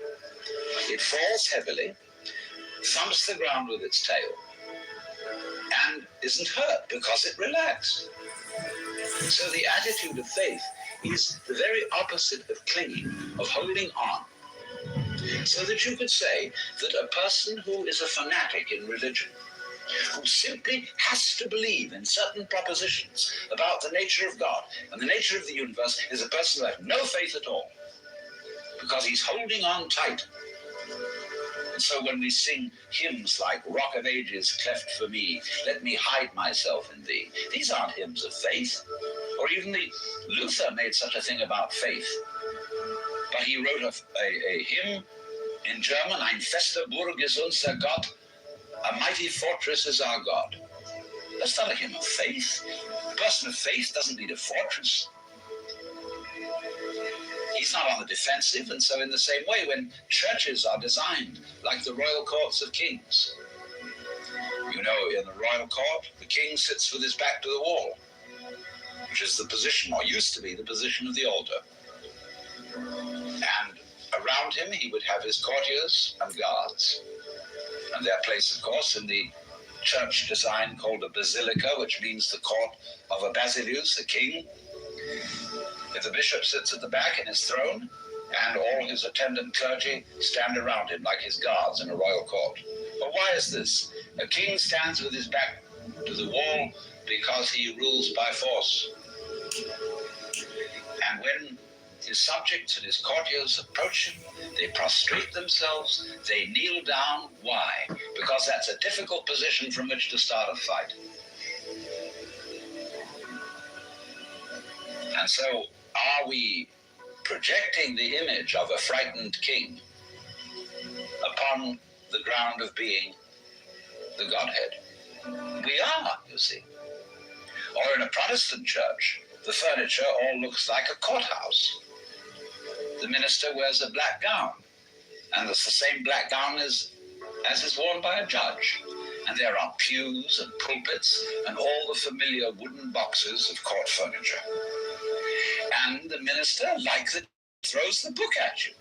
It falls heavily, thumps the ground with its tail, and isn't hurt because it relaxed. So the attitude of faith is the very opposite of clinging, of holding on. So that you could say that a person who is a fanatic in religion, who simply has to believe in certain propositions about the nature of God and the nature of the universe, is a person who has no faith at all, because he's holding on tight. And so when we sing hymns like Rock of Ages, cleft for me, let me hide myself in thee, these aren't hymns of faith. Or even Luther made such a thing about faith. But he wrote a hymn in German, Ein fester Burg ist unser Gott, A mighty fortress is our God. That's not a hymn of faith. A person of faith doesn't need a fortress. He's not on the defensive, and so in the same way, when churches are designed like the royal courts of kings, you know, in the royal court, the king sits with his back to the wall, which is the position, or used to be the position of the altar. And around him, he would have his courtiers and guards. And their place, of course, in the church design called a basilica, which means the court of a basileus, a king. If the bishop sits at the back in his throne, and all his attendant clergy stand around him like his guards in a royal court. But why is this? A king stands with his back to the wall because he rules by force. And when his subjects and his courtiers approach him, they prostrate themselves, they kneel down. Why? Because that's a difficult position from which to start a fight. And so, are we projecting the image of a frightened king upon the ground of being the Godhead? We are, you see. Or in a Protestant church, the furniture all looks like a courthouse. The minister wears a black gown, and it's the same black gown as is worn by a judge. And there are pews and pulpits and all the familiar wooden boxes of court furniture. And the minister, like the, throws the book at you.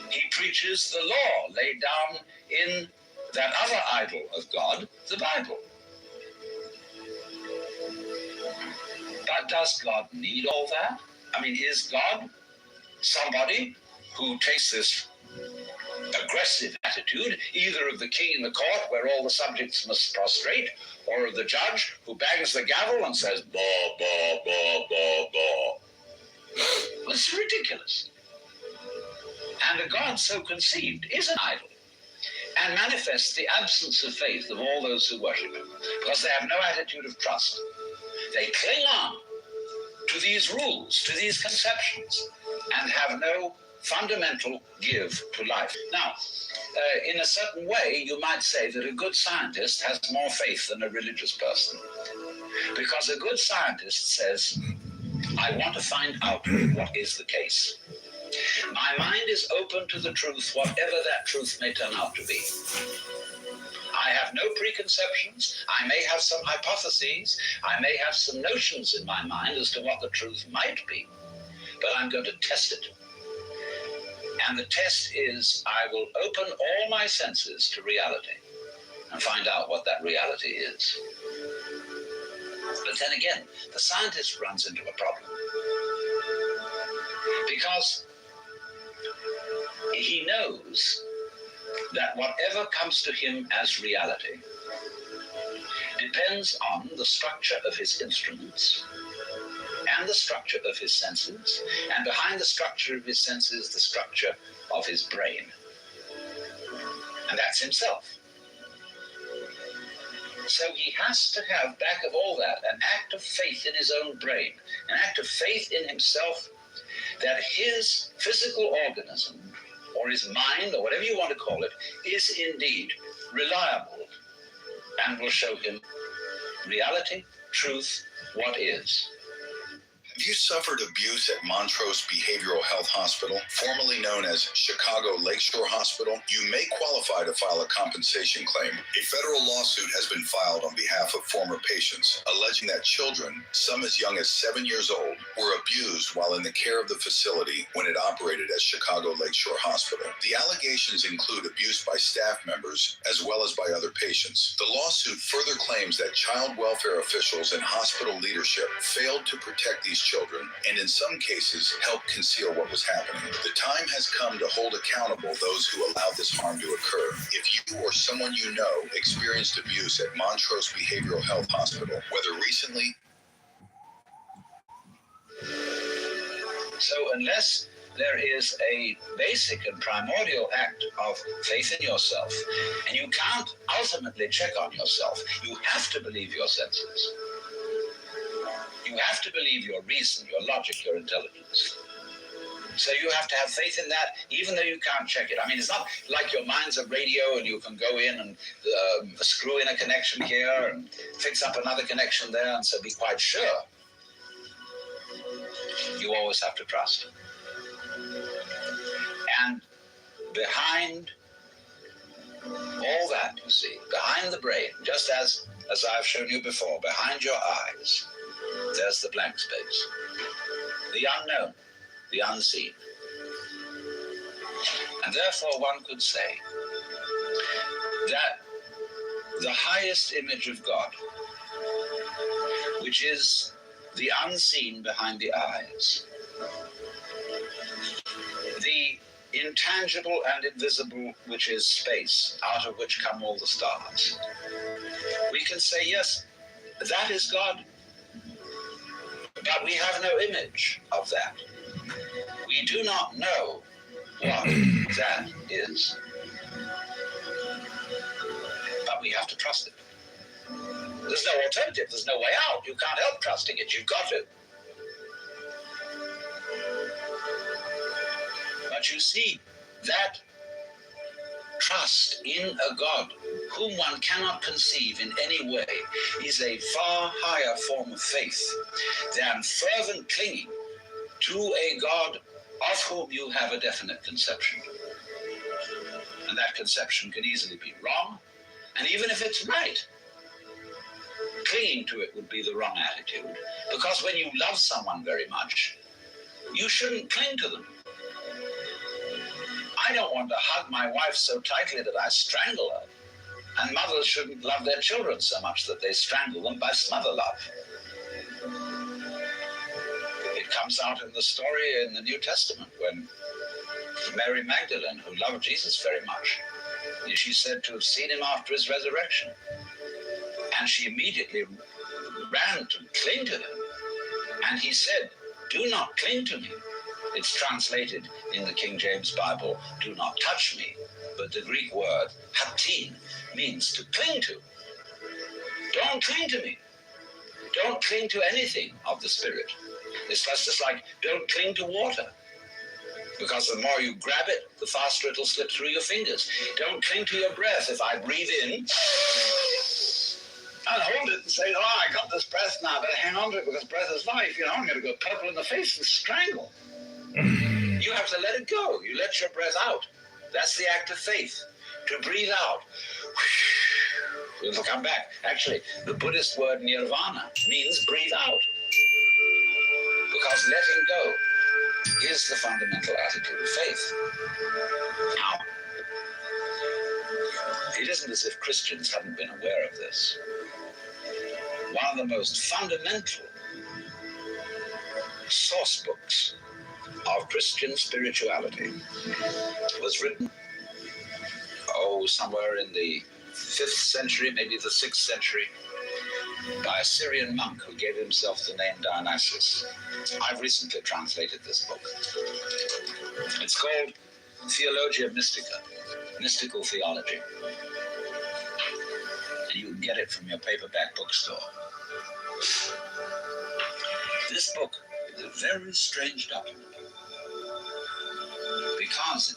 He preaches the law laid down in that other idol of God, the Bible. But does God need all that? I mean, is God somebody who takes this aggressive attitude, either of the king in the court where all the subjects must prostrate, or of the judge who bangs the gavel and says, "Baw, baw, baw, baw, baw"? Well, it's ridiculous. And a God so conceived is an idol and manifests the absence of faith of all those who worship him, because they have no attitude of trust. They cling on to these rules, to these conceptions, and have no fundamental give to life. Now, in a certain way, you might say that a good scientist has more faith than a religious person, because a good scientist says, I want to find out what is the case. My mind is open to the truth, whatever that truth may turn out to be. I have no preconceptions. I may have some hypotheses. I may have some notions in my mind as to what the truth might be, but I'm going to test it. And the test is I will open all my senses to reality and find out what that reality is. But then again, the scientist runs into a problem, because he knows that whatever comes to him as reality depends on the structure of his instruments and the structure of his senses, and behind the structure of his senses, the structure of his brain. And that's himself. So he has to have, back of all that, an act of faith in his own brain, an act of faith in himself that his physical organism, or his mind, or whatever you want to call it, is indeed reliable and will show him reality, truth, what is. Have you suffered abuse at Montrose Behavioral Health Hospital, formerly known as Chicago Lakeshore Hospital? You may qualify to file a compensation claim. A federal lawsuit has been filed on behalf of former patients, alleging that children, some as young as 7 years old, were abused while in the care of the facility when it operated as Chicago Lakeshore Hospital. The allegations include abuse by staff members as well as by other patients. The lawsuit further claims that child welfare officials and hospital leadership failed to protect these children, and in some cases helped conceal what was happening. The time has come to hold accountable those who allowed this harm to occur. If you or someone you know experienced abuse at Montrose Behavioral Health Hospital, whether recently... So unless there is a basic and primordial act of faith in yourself, and you can't ultimately check on yourself, you have to believe your senses. You have to believe your reason, your logic, your intelligence. So you have to have faith in that, even though you can't check it. I mean, it's not like your mind's a radio and you can go in and screw in a connection here and fix up another connection there, and so be quite sure. You always have to trust. And behind all that, you see, behind the brain, just as I've shown you before, behind your eyes, there's the blank space, the unknown, the unseen. And therefore one could say that the highest image of God, which is the unseen behind the eyes, the intangible and invisible, which is space, out of which come all the stars, we can say, yes, that is God, but we have no image of that. We do not know what that is, but we have to trust it. There's no alternative. There's no way out. You can't help trusting it. You've got to. But you see, that trust in a God whom one cannot conceive in any way is a far higher form of faith than fervent clinging to a God of whom you have a definite conception. And that conception can easily be wrong, and even if it's right, clinging to it would be the wrong attitude. Because when you love someone very much, you shouldn't cling to them. I don't want to hug my wife so tightly that I strangle her. And mothers shouldn't love their children so much that they strangle them by smother love. It comes out in the story in the New Testament when Mary Magdalene, who loved Jesus very much, she's said to have seen him after his resurrection. And she immediately ran to cling to him. And he said, "Do not cling to me." It's translated in the King James Bible, "do not touch me." But the Greek word, hatin, means to cling to. Don't cling to me. Don't cling to anything of the Spirit. It's just like, don't cling to water. Because the more you grab it, the faster it'll slip through your fingers. Don't cling to your breath. If I breathe in and hold it and say, "Oh, I got this breath now, but hang on to it because breath is life. You know, I'm going to go purple in the face and strangle." You have to let it go. You let your breath out. That's the act of faith. To breathe out. It'll come back. Actually, the Buddhist word nirvana means breathe out. Because letting go is the fundamental attitude of faith. Now, it isn't as if Christians haven't been aware of this. One of the most fundamental source books of Christian spirituality was written, somewhere in the 5th century, maybe the 6th century, by a Syrian monk who gave himself the name Dionysius. I've recently translated this book. It's called Theologia Mystica, Mystical Theology. And you can get it from your paperback bookstore. This book is a very strange document because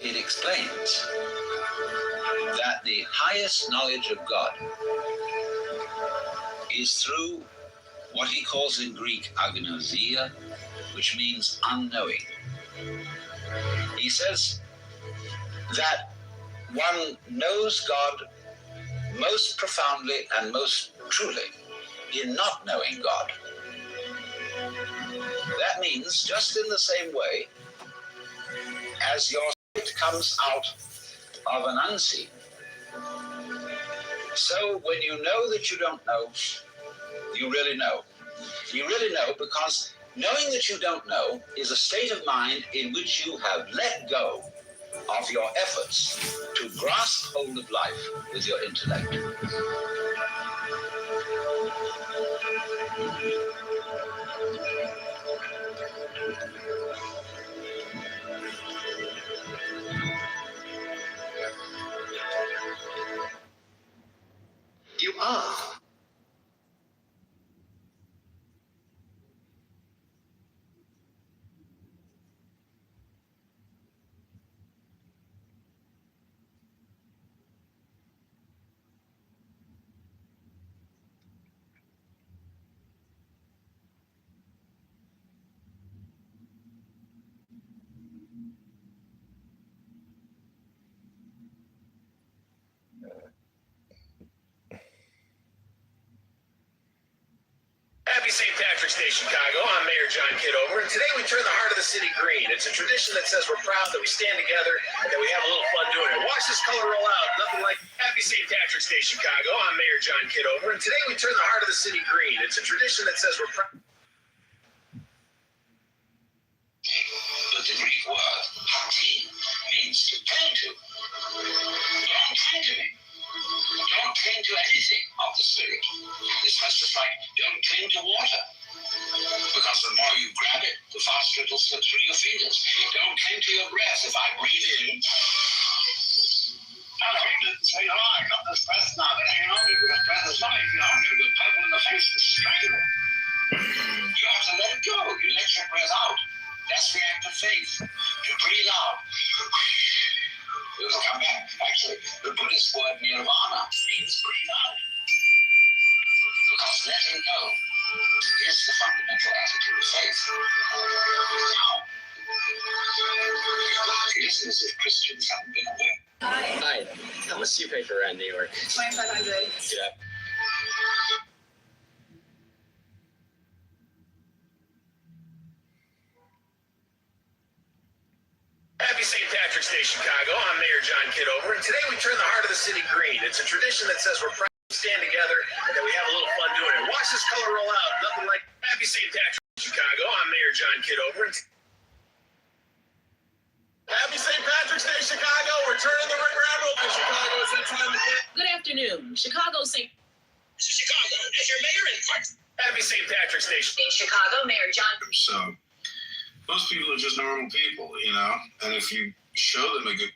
It explains that the highest knowledge of God is through what he calls in Greek agnosia, which means unknowing. He says that one knows God most profoundly and most truly in not knowing God. That means just in the same way as your spirit comes out of an unseen, so when you know that you don't know, you really know. You really know because knowing that you don't know is a state of mind in which you have let go of your efforts to grasp hold of life with your intellect. You are. Happy St. Patrick's Day, Chicago. I'm Mayor John Kitover, and today we turn the heart of the city green. It's a tradition that says we're proud that we stand together and that we have a little fun doing it. Watch this color roll out. Nothing like Happy St. Patrick's Day, Chicago. I'm Mayor John Kitover, and today we turn the heart of the city green. It's a tradition that says we're proud. But the Greek word hati means to cling to. Don't cling to me. Don't cling to anything of the spirit. It's just like don't cling to water. Because the more you grab it, the faster it'll slip through your fingers. Don't cling to your breath. If I breathe in, no, he didn't say, oh, I got this breath now. But hang on to it because breath is life. You know, I'm going to go purple in the face and strangle. You have to let it go. You let your breath out. That's the act of faith. To breathe out. It will come back. Actually, the Buddhist word nirvana means breathe out. Because letting go is the fundamental attitude of faith. Now, it is posing as if Christians haven't been aware. Hi. How much do you pay for rent in New York? $2,500. Yeah. Happy St. Patrick's Day, Chicago. I'm Mayor John Kitover, and today we turn the heart of the city green. It's a tradition that says we're proud to stand together and that we have a little fun doing it. Watch this color roll out. Nothing like Happy St. Patrick's Day, Chicago. I'm Mayor John Kitover. Happy St. Patrick's Day, Chicago. We're turning the ring around open, Chicago. It's that time again. Good afternoon. Chicago St. Chicago, as your mayor and Happy St. Patrick's Day. In Chicago, Mayor John. So most people are just normal people, you know, and if you show them a good.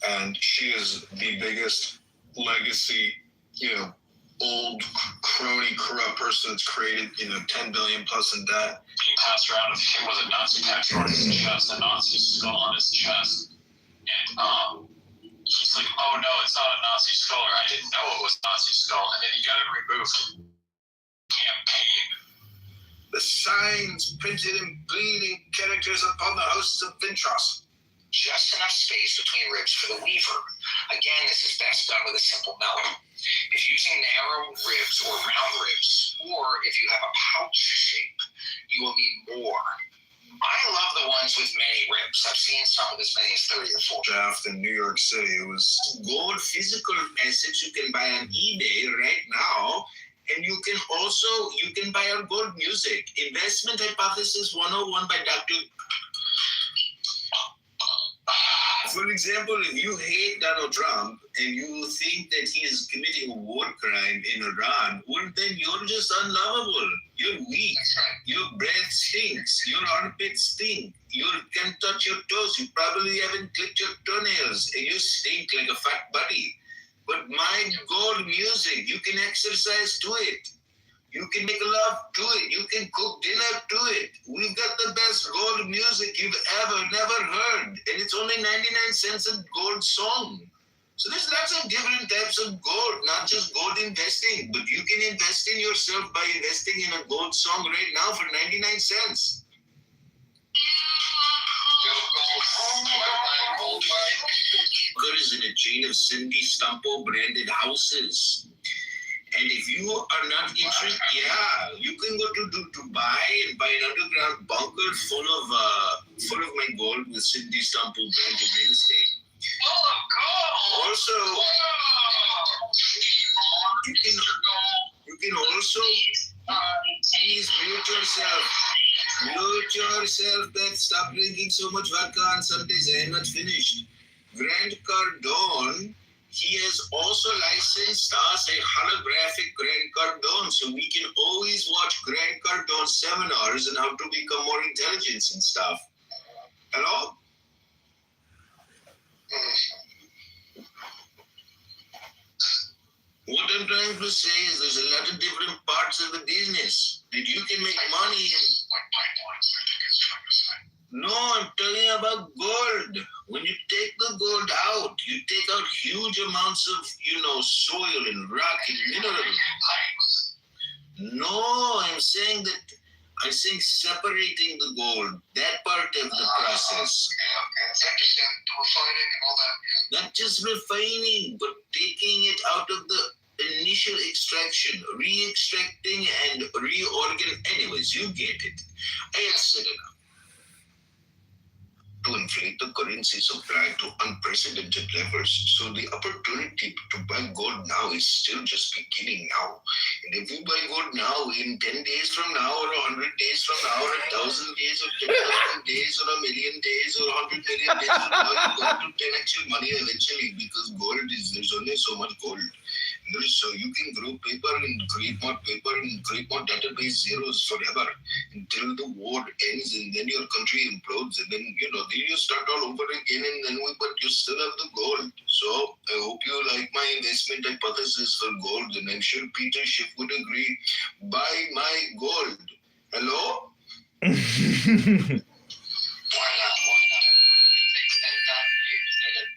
And she is the biggest legacy, you know, old crony corrupt person that's created, you know, 10 billion plus in debt. Being passed around with him with a Nazi tattoo on his chest, a Nazi skull on his chest. And he's like, oh no, it's not a Nazi skull, or I didn't know it was a Nazi skull, and then he got it removed. Campaign. The signs printed in bleeding characters upon the hosts of Vintros. Just enough space between ribs for the weaver. Again, this is best done with a simple melon. If using narrow ribs or round ribs, or if you have a pouch shape, you will need more. I love the ones with many ribs. I've seen some with as many as 30 or 40. Draft in New York City. It was gold physical assets you can buy on eBay right now. And you can buy our gold music. Investment Hypothesis 101 by Dr. For example, if you hate Donald Trump and you think that he is committing a war crime in Iran, well, then you're just unlovable. You're weak. Your breath stinks. Your armpits stink. You can't touch your toes. You probably haven't clipped your toenails. And you stink like a fat buddy. But my gold music, you can exercise to it. You can make love to it. You can cook dinner to it. We've got the best gold music you've never heard. And it's only 99 cents a gold song. So there's lots of different types of gold, not just gold investing. But you can invest in yourself by investing in a gold song right now for 99 cents. Gold is in a chain of Cindy Stumpo branded houses. And if you are not interested, you can go to Dubai and buy an underground bunker full of my gold with Cindy Stumpo branded real estate. Also, you can also please mute yourself, Beth. Stop drinking so much vodka on Sundays. I am not finished. Grant Cardone. He has also licensed us a holographic Grant Cardone, so we can always watch Grant Cardone seminars on how to become more intelligent and stuff. Hello? What I'm trying to say is there's a lot of different parts of the business that you can make money in. No, I'm talking about gold. When you take the gold out, you take out huge amounts of, soil and rock and minerals. No, I'm saying separating the gold, that part of the process. Refining and all that. Not just refining, but taking it out of the initial extraction, re-extracting and anyways, you get it. I have said enough. To inflate the currency supply to unprecedented levels. So the opportunity to buy gold now is still just beginning now. And if you buy gold now, in 10 days from now, or 100 days from now, or 1,000 days, or 10,000 days, or 1,000,000 days, or 100 million days from now, you're going to 10x your money eventually, because there's only so much gold. So you can grow paper and create more database zeros forever until the war ends, and then your country implodes, and then then you start all over again, but you still have the gold. So I hope you like my investment hypothesis for gold, and I'm sure Peter Schiff would agree. Buy my gold. Hello? Why not? It takes 10,000 years to get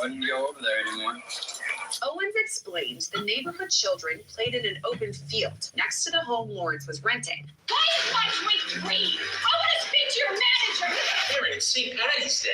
wouldn't go over there anymore. Owens explains the neighborhood children played in an open field next to the home Lawrence was renting. Why is my drink green? I want to speak to your manager. Aaron, it's St. Patty's Day.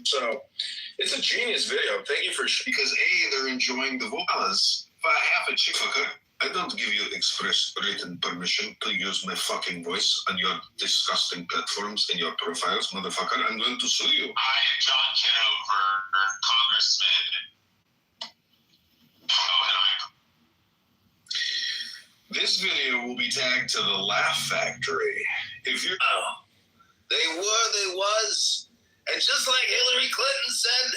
So, it's a genius video. Thank you for because A, they're enjoying the vocals. If I have a chick fucker, I don't give you express written permission to use my fucking voice on your disgusting platforms and your profiles, motherfucker. I'm going to sue you. I am John Kitover, Congressman. Oh, and This video will be tagged to the Laugh Factory. If you're... Oh. They was. And just like Hillary Clinton said,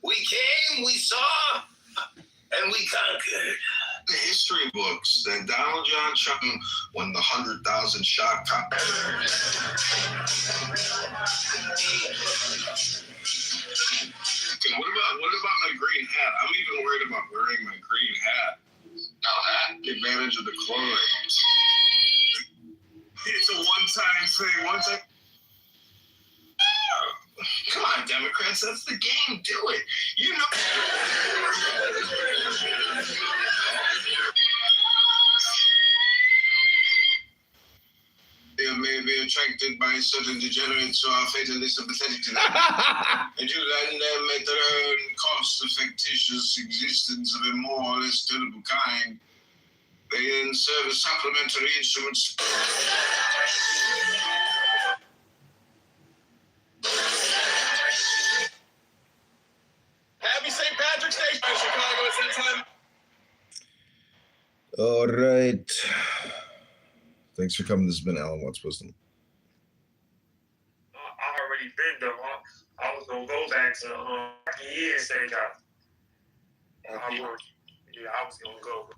we came, we saw, and we conquered. The history books that Donald John Trump won the 100,000 shot cop. Okay, what about my green hat? I'm even worried about wearing my green hat. Take advantage of the clothing. It's a one-time thing. One-time. Come on, Democrats, that's the game. Do it. You know. You may be attracted by certain degenerates who are fatally sympathetic to them. And you learn them at their own cost of fictitious existence of a more or less terrible kind. They then serve as supplementary instruments. Happy St. Patrick's Day, Chicago. It's that time. All right. Thanks for coming. This has been Alan Watts Wisdom. I already been though. I was gonna go back to years steakhouse. I was gonna go.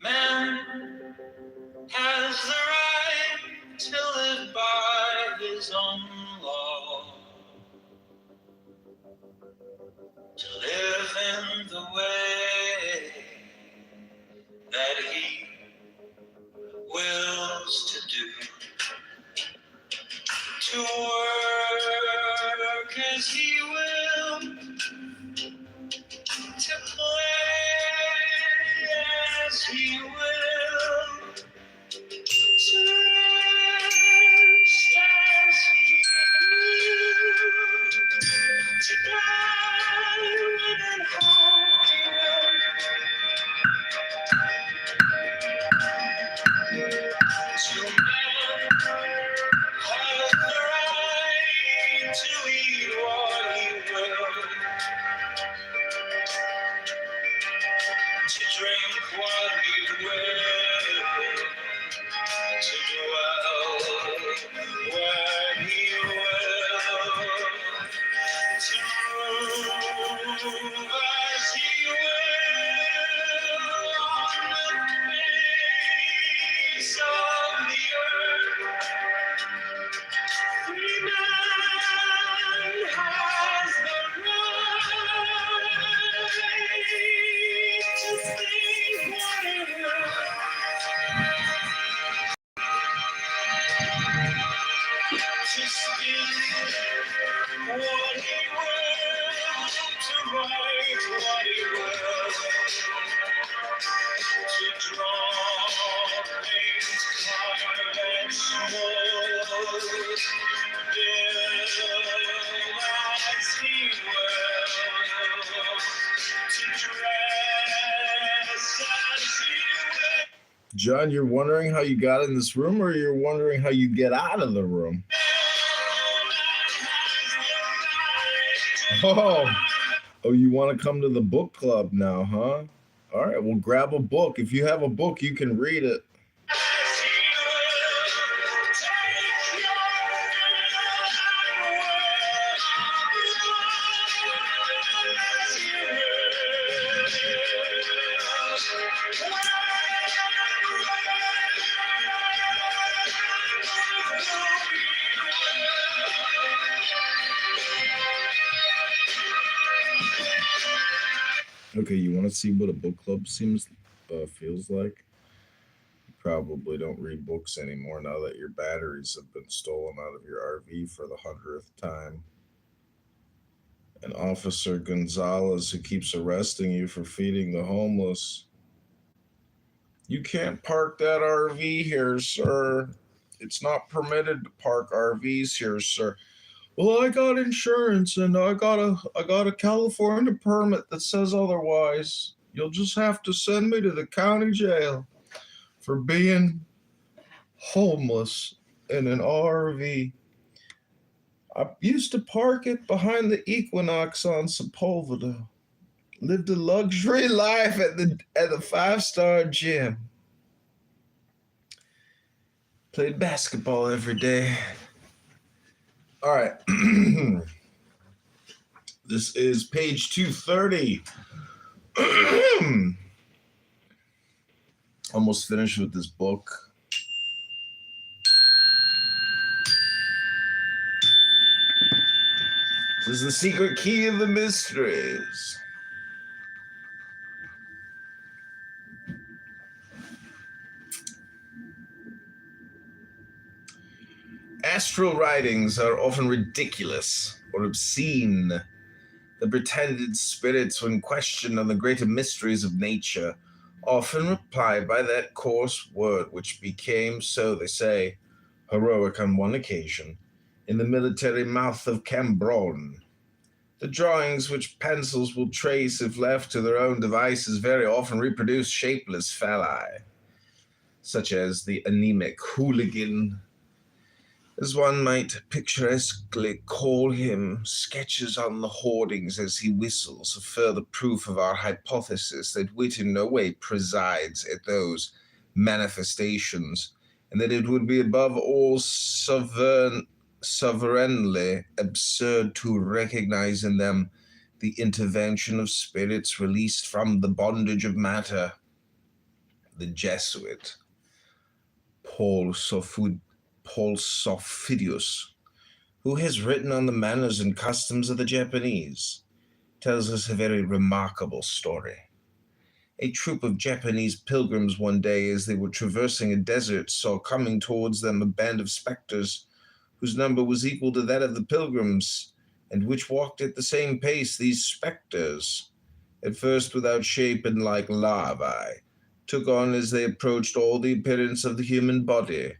Man has the right to live by his own law, to live in the way that he wills to do, to work as he will, to play as he will, to rest as he will, to die when and how he will. To man has the right to eat what he will, to drink what he will, to dwell where he will, to move as he will on the face of the earth. Free man has the right to think what he will. To speak what he will, to write what he will, to draw, paint, carve, and mold, build as he will, to dress as he will. John, you're wondering how you got in this room, or you're wondering how you get out of the room? Oh, Oh, you want to come to the book club now, huh? All right, well, grab a book. If you have a book, you can read it. Okay, you want to see what a book club feels like? You probably don't read books anymore now that your batteries have been stolen out of your RV for the 100th time. And Officer Gonzalez, who keeps arresting you for feeding the homeless. You can't park that RV here, sir. It's not permitted to park RVs here, sir. Well, I got insurance and I got a California permit that says otherwise. You'll just have to send me to the county jail for being homeless in an RV. I used to park it behind the Equinox on Sepulveda. Lived a luxury life at the 5-star gym. Played basketball every day. All right. This is page 230. Almost finished with this book. This is the secret key of the mysteries. Astral writings are often ridiculous or obscene. The pretended spirits, when questioned on the greater mysteries of nature, often reply by that coarse word which became, so they say, heroic on one occasion, in the military mouth of Cambronne. The drawings which pencils will trace if left to their own devices very often reproduce shapeless phalli, such as the anemic hooligan, as one might picturesquely call him, sketches on the hoardings as he whistles, a further proof of our hypothesis that wit in no way presides at those manifestations, and that it would be above all sovereignly absurd to recognize in them the intervention of spirits released from the bondage of matter. The Jesuit, Paul Sophidius, who has written on the manners and customs of the Japanese, tells us a very remarkable story. A troop of Japanese pilgrims one day, as they were traversing a desert, saw coming towards them a band of specters, whose number was equal to that of the pilgrims, and which walked at the same pace. These specters, at first without shape and like larvae, took on as they approached all the appearance of the human body.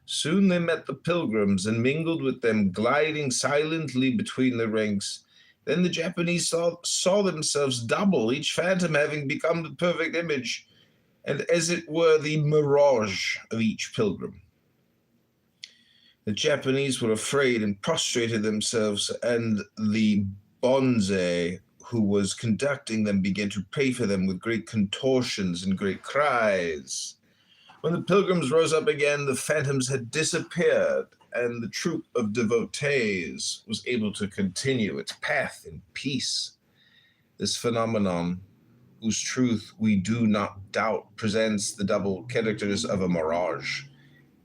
Soon they met the pilgrims and mingled with them, gliding silently between the ranks. Then the Japanese saw themselves double, each phantom having become the perfect image, and as it were the mirage of each pilgrim. The Japanese were afraid and prostrated themselves, and the bonze who was conducting them began to pray for them with great contortions and great cries. When the pilgrims rose up again, the phantoms had disappeared, and the troop of devotees was able to continue its path in peace. This phenomenon, whose truth we do not doubt, presents the double characters of a mirage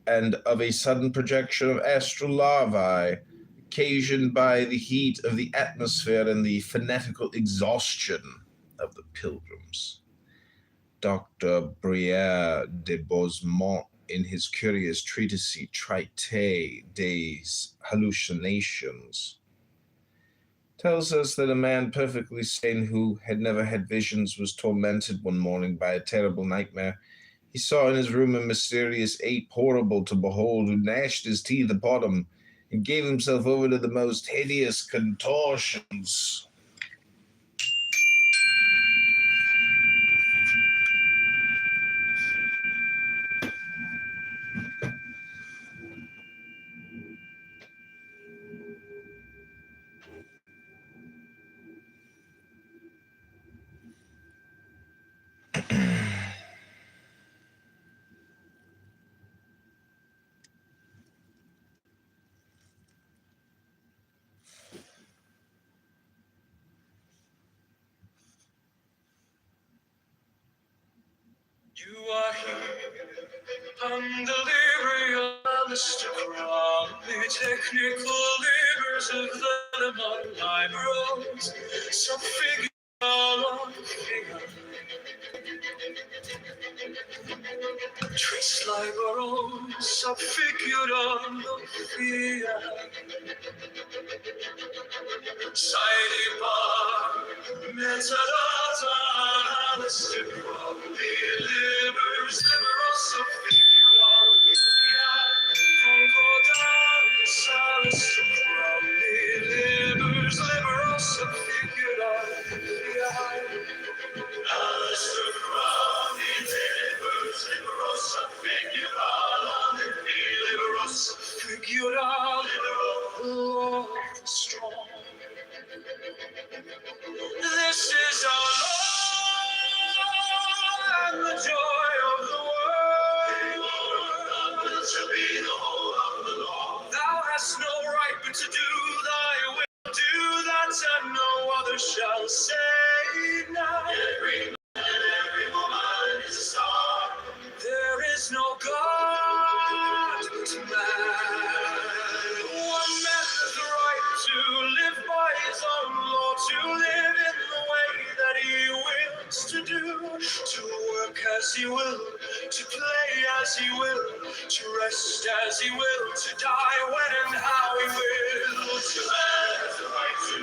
and of a sudden projection of astral larvae, occasioned by the heat of the atmosphere and the fanatical exhaustion of the pilgrims. Dr. Briere de Bosemont, in his curious treatise Traité des Hallucinations, tells us that a man perfectly sane who had never had visions was tormented one morning by a terrible nightmare. He saw in his room a mysterious ape, horrible to behold, who gnashed his teeth upon him and gave himself over to the most hideous contortions. You are here on the liberalistic the technical labors of the lemon rose. Some figure of figure. Trace libero, some figure on the fear. Side bar, metadata, listed from the libers, liberos of figure. Concordanza, listed from the libers, liberos of figure. Alistair Crowley, libers, liberos of figure. Liberos of figure, Lord the strong. This is our Lord and the joy of the world. To be the whole of the Lord. Thou hast no right but to do thy will. Do that and no other shall say now. Every man and every woman is a star. There is no God to man. One man has the right to live by his own law, to live in the way that he wills to do, to work as he will, to play as he will, to rest as he will, to die when and how he will. To man has the right to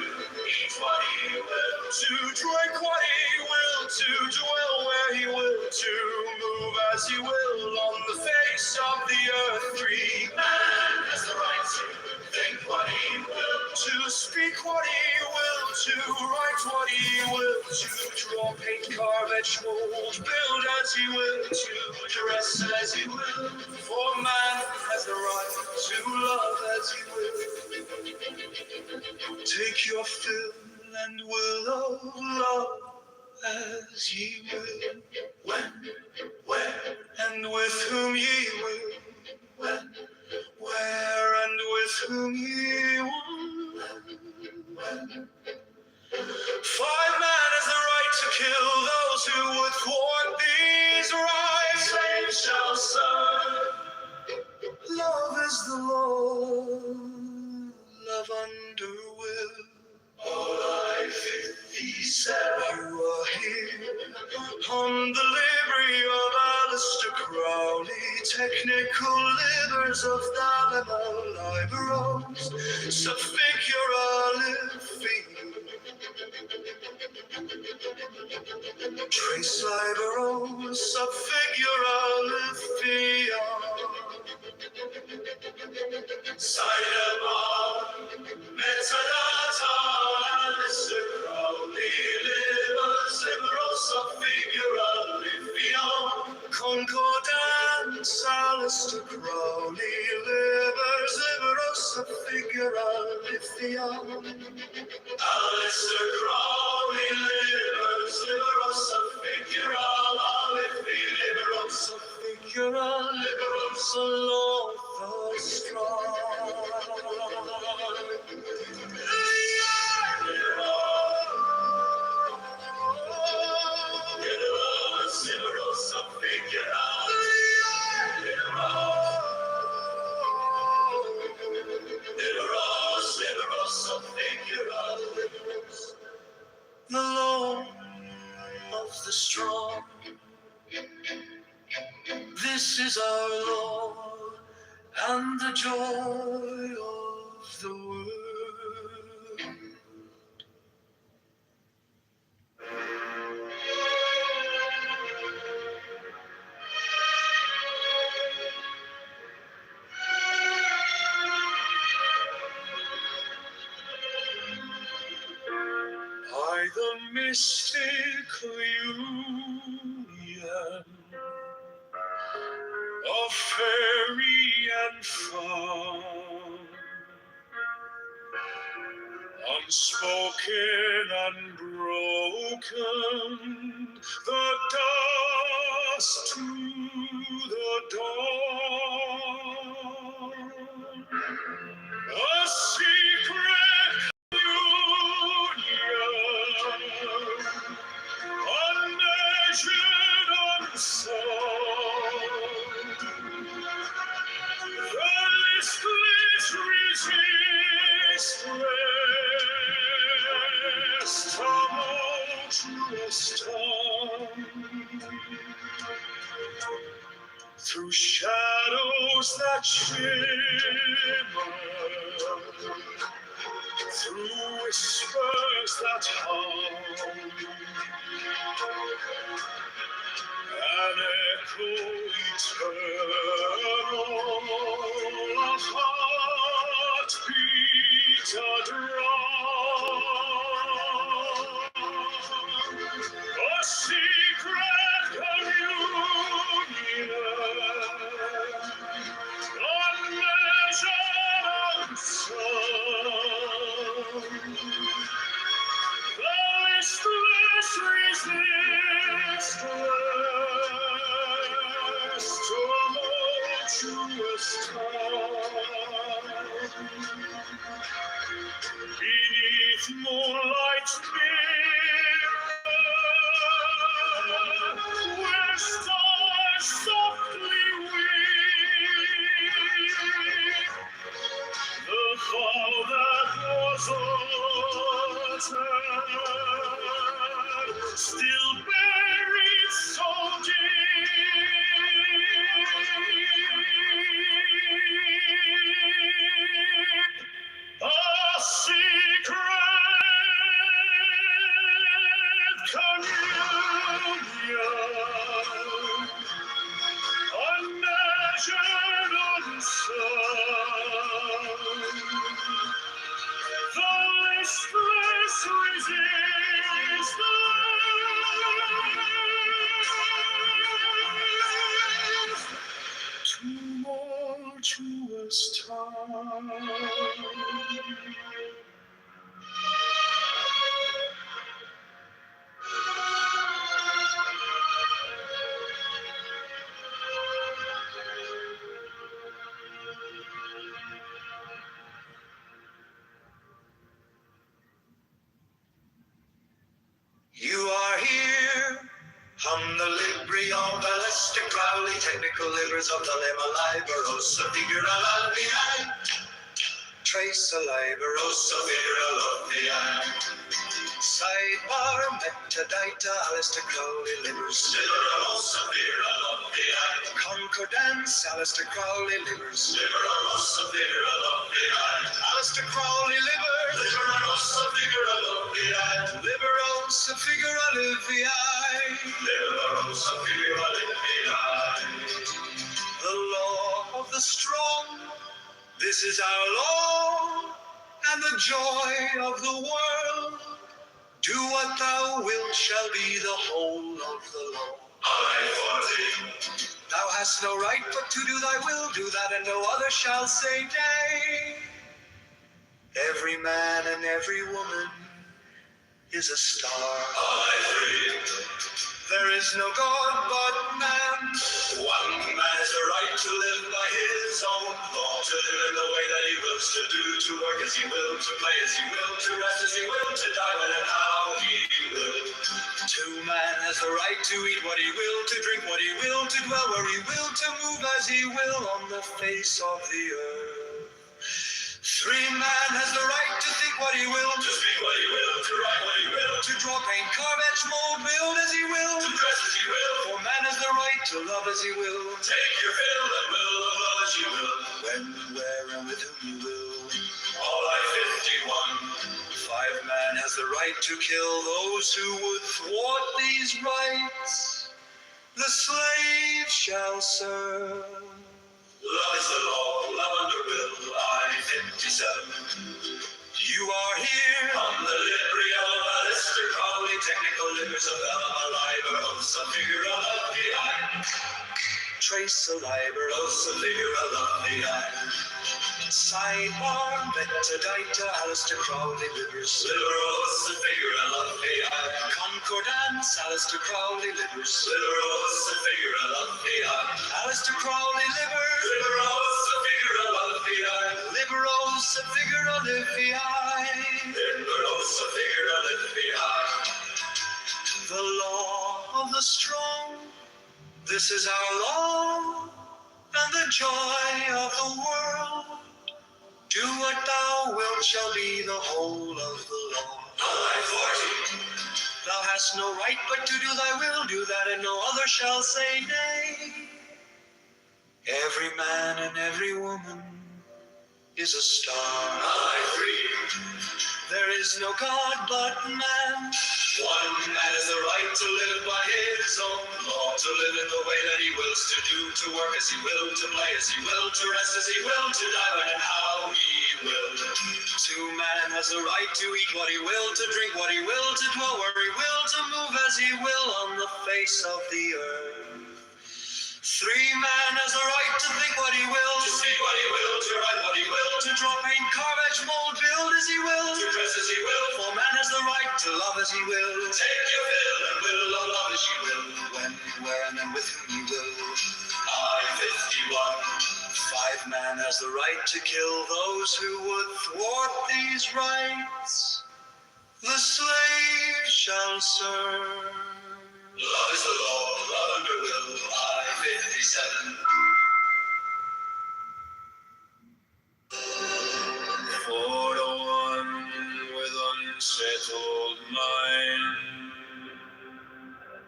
eat what he will, to drink what he will, to dwell where he will, to move as he will on the face of the earth. Free man has the right to think what he will, to speak what he will, to write what he will, to draw, paint, carve, etch, mold, build as he will, to dress as he will. For man has the right to love as he will. Take your fill and will of love as ye will. When, where, and with whom ye will. When, where, and with whom ye will. Five man has the right to kill those who would thwart these rights. Slaves shall serve. Love is the law. Love under will. All life he said. You are here on the livery of Alistair Crowley, technical livers of Dalima liberos, subfigura fee. Trace liberos, subfigura fee. Cyber, metadata, Alistair Crowley, livers, liberos of figura livium. Concordance, Alistair Crowley, livers, liberos of figura livium. Alistair Crowley, livers, liberos of figura livium. Liberos of figura, liberos alone. Strong. The Lord of the strong. This is our Lord and the joy of the world. By the mystic union of fairy and fawn, unspoken, unbroken, the dust to the dawn, a secret union, unmeasured, unsung. to a storm, through shadows that shimmer, through whispers that hum, an echo eternal, a heartbeat, a drum, a secret communion, unmeasured unsung. The listless resistless, tumultuous time, beneath moonlight's mirror, where stars softly weep, the fall that was uttered, still buried so deep, a secret communion, unmeasured, unsung, the listless resistance, tumultuous time. You are here, hum the Librium, ballistic, Crowley, technical livers of the Lemma, Liberosa, figura Lalvii, trace a Liberosa, figura Lalvii, sidebar, metadata, Alistair Crowley, livers, Liberosa, figura Lalvii, concordance, Alistair Crowley, livers, Liberosa, figura Lalvii, Alistair Crowley, livers, Liberosa, figura Lalvii, Liberosa, figura Lalvii, Liberosa, figura Lalvii, the law of the strong, this is our law, and the joy of the world. Do what thou wilt shall be the whole of the law. Thou hast no right but to do thy will, do that, and no other shall say nay. Every man and every woman is a star. There is no God but man. One man has a right to live by his own law, to live in the way that he wills to do, to work as he will, to play as he will, to rest as he will, to die when and how he will. Man has the right to eat what he will, to drink what he will, to dwell where he will, to move as he will on the face of the earth. Man has the right to think what he will, to speak what he will, to write what he will, to draw, paint, carve, etch, mold, build as he will, to dress as he will. For man has the right to love as he will, take your fill and will of love as you will, when, where, and with whom you will. All life 51. Man has the right to kill those who would thwart these rights. The slave shall serve. Love is the law, love under will, I-57. You are here on the Librium of Alistair Crowley, technical livers of Lemma, Liberosa, figura Lalvii, trace a Liberosa, figura Lalvii. Sidebar, metadata, Alistair Crowley, livers, Liberosa, figura Lalvii, concordance, Alistair Crowley, livers, Liberosa, figura Lalvii, Alistair Crowley, livers, Liberosa, figura Lalvii, Liberosa, figura Lalvii, Liberosa, figura Lalvii. The law of the strong, this is our law, and the joy of the world. Do what thou wilt shall be the whole of the law. I 40. Thou Thou hast no right but to do thy will, do that, and no other shall say nay. Every man and every woman is a star. I agree. There is no God but man. One man has the right to live by his own law, to live in the way that he wills to do, to work as he will, to play as he will, to rest as he will, to die when and how he will. Man has the right to eat what he will, to drink what he will, to dwell where he will, to move as he will on the face of the earth. Man has the right to think what he will, to speak what he will, to write what he will, to draw, paint, carve, etch, mold, build as he will, to dress as he will. For man has the right to love as he will, take your fill and will of love as you will, when, where, and then with whom he will. I, 51. Man has the right to kill those who would thwart these rights. The slave shall serve. Love is the law, love under will. I, 57. For the one with unsettled mind,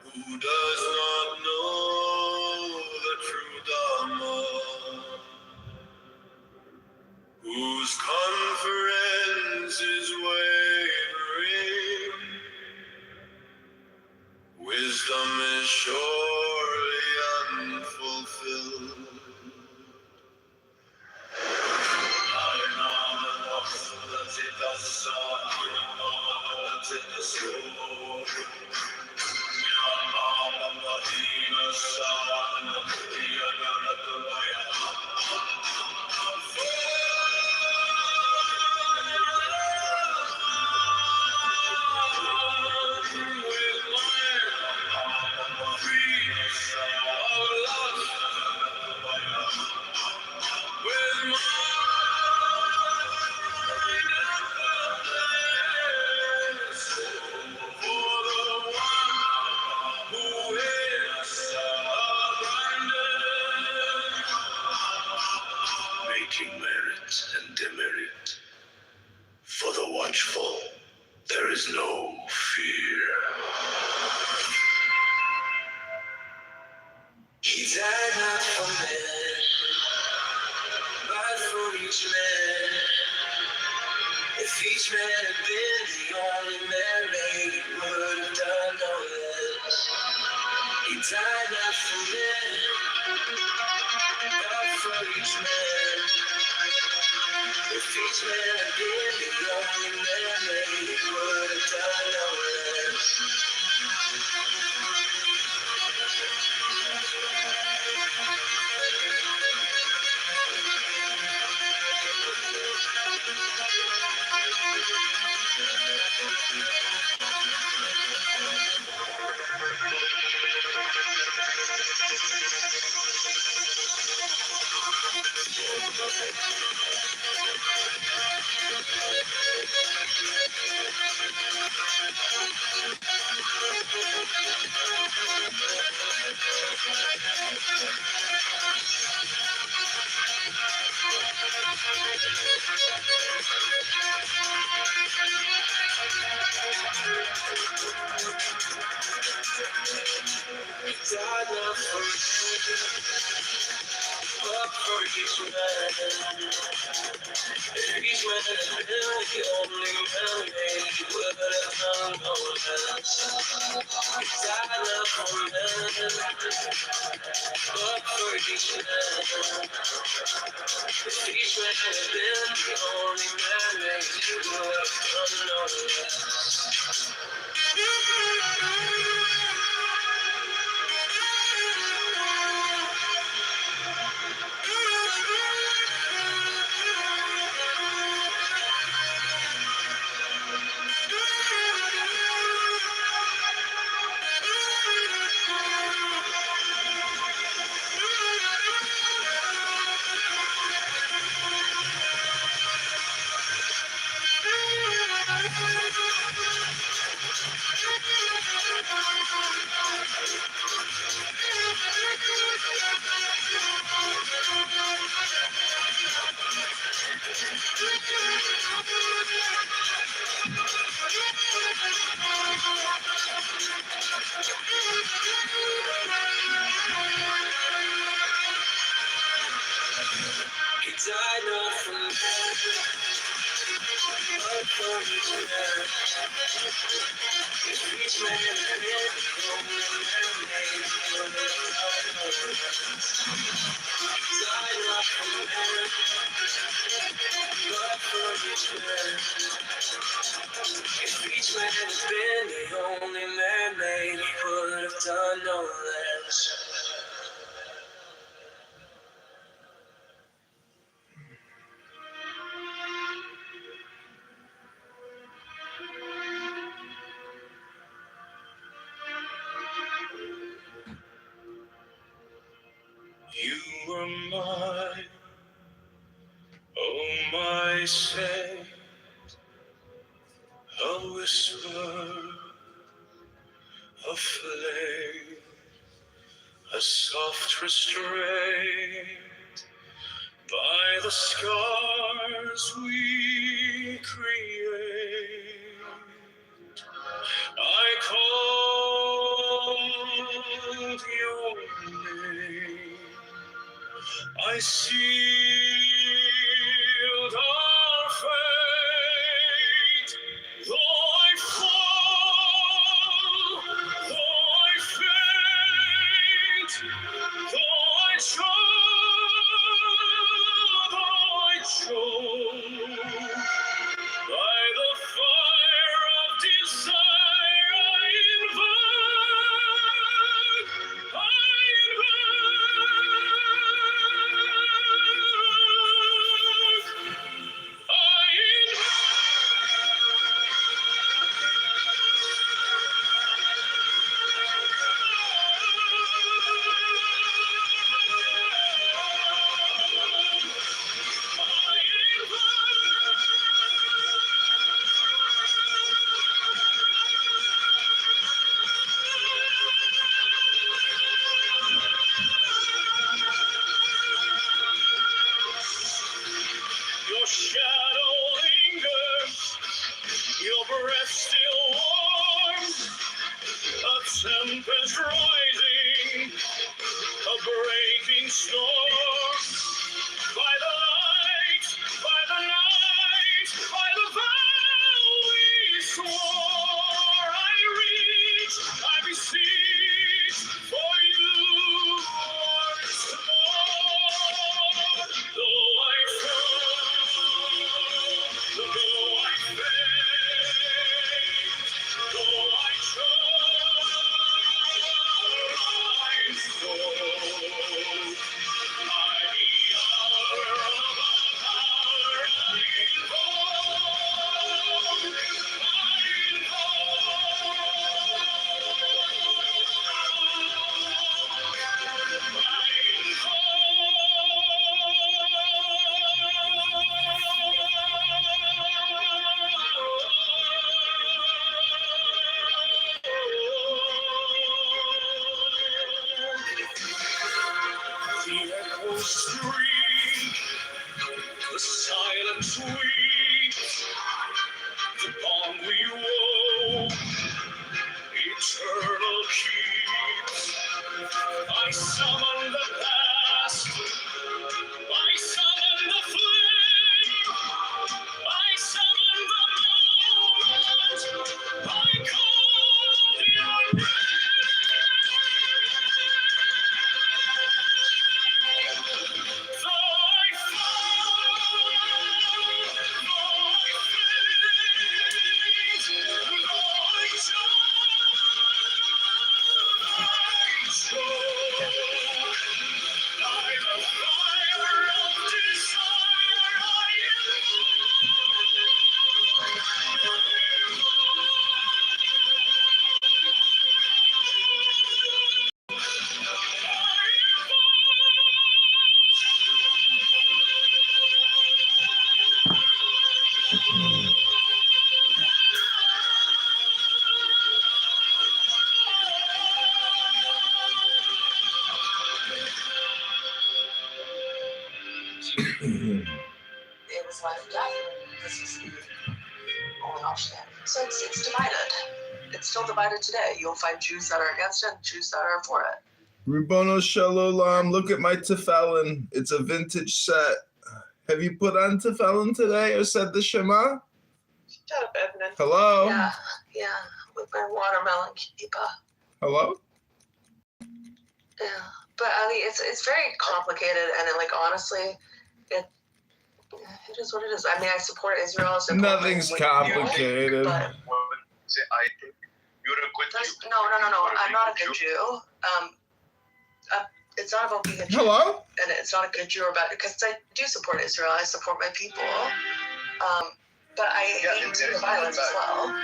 who does not know the true Dharma, whose conference is wavering, wisdom is surely unfulfilled. Making merit and demerit. For the watchful, there is no fear. He died not for men, but for each man. If each man had been the only man made, he would have done no less. He died not for men, but for each man. If each man had been the only man made, he would have done no less. God love for but for each man. If each man had been the only man made, he would have done no less. God love for men, but for each man. If each man had been the only man made, he would have done no less. If each man had been the only man-made, he would have done no less. You were mine, oh my saint, a whisper, a flame, a soft restraint by the scars we create. I called your name, I sealed our fate. Though I fall, though I faint, though I choke, by the fire of desire I invoke, your shadow lingers, your breath still warm, a tempest rising, a breaking storm. By the light, by the night, by the vow we swore, I reach, I beseech for you once more. Though I fall, though I faint, though I choke, the echoes scream, the silence weeps, the bond we wove, eternal keeps. I summon the past, I summon the flame, I summon the moment, I call your name. It was life or death. This is the only option. So it's divided. It's still divided today. You'll find Jews that are against it and Jews that are for it. Ribono Shalom, look at my tefillin. It's a vintage set. Have you put on tefillin today or said the Shema? Shut up, Edmund. Hello? Yeah, with my watermelon kippah. Hello? Yeah, but I mean, it's very complicated, and honestly, it is what it is. I mean, I support Israel. I support Nothing's complicated. But I think you're a good Jew. no. I'm not a good Jew. It's not about being a Jew. Hello? And it's not a good Jew or bad, because I do support Israel. I support my people. But I hate the violence as well.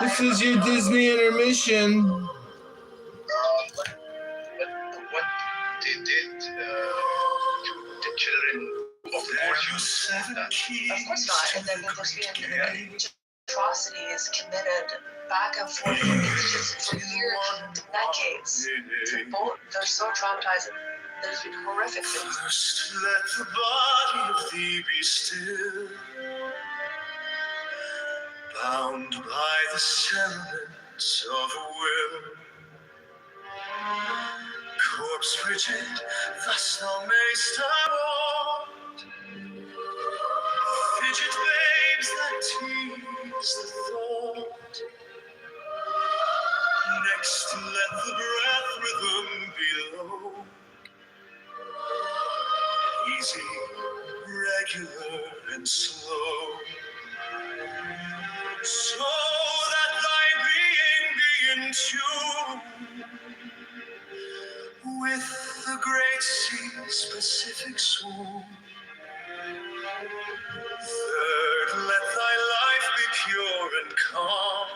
This is your Disney intermission. What they did to the children of course. Of course not. And then there's been atrocities committed back and forth for years, decades. They're so traumatizing. There's been horrific things. First, let the body of thee be still, bound by the sentiments of a will. Corpse rigid, thus thou mayst abort. Fidget babes that tease the thought. Next, let the breath rhythm be low. Easy, regular, and slow. So that thy being be in tune with the great sea's Pacific swoon. Third, let thy life be pure and calm,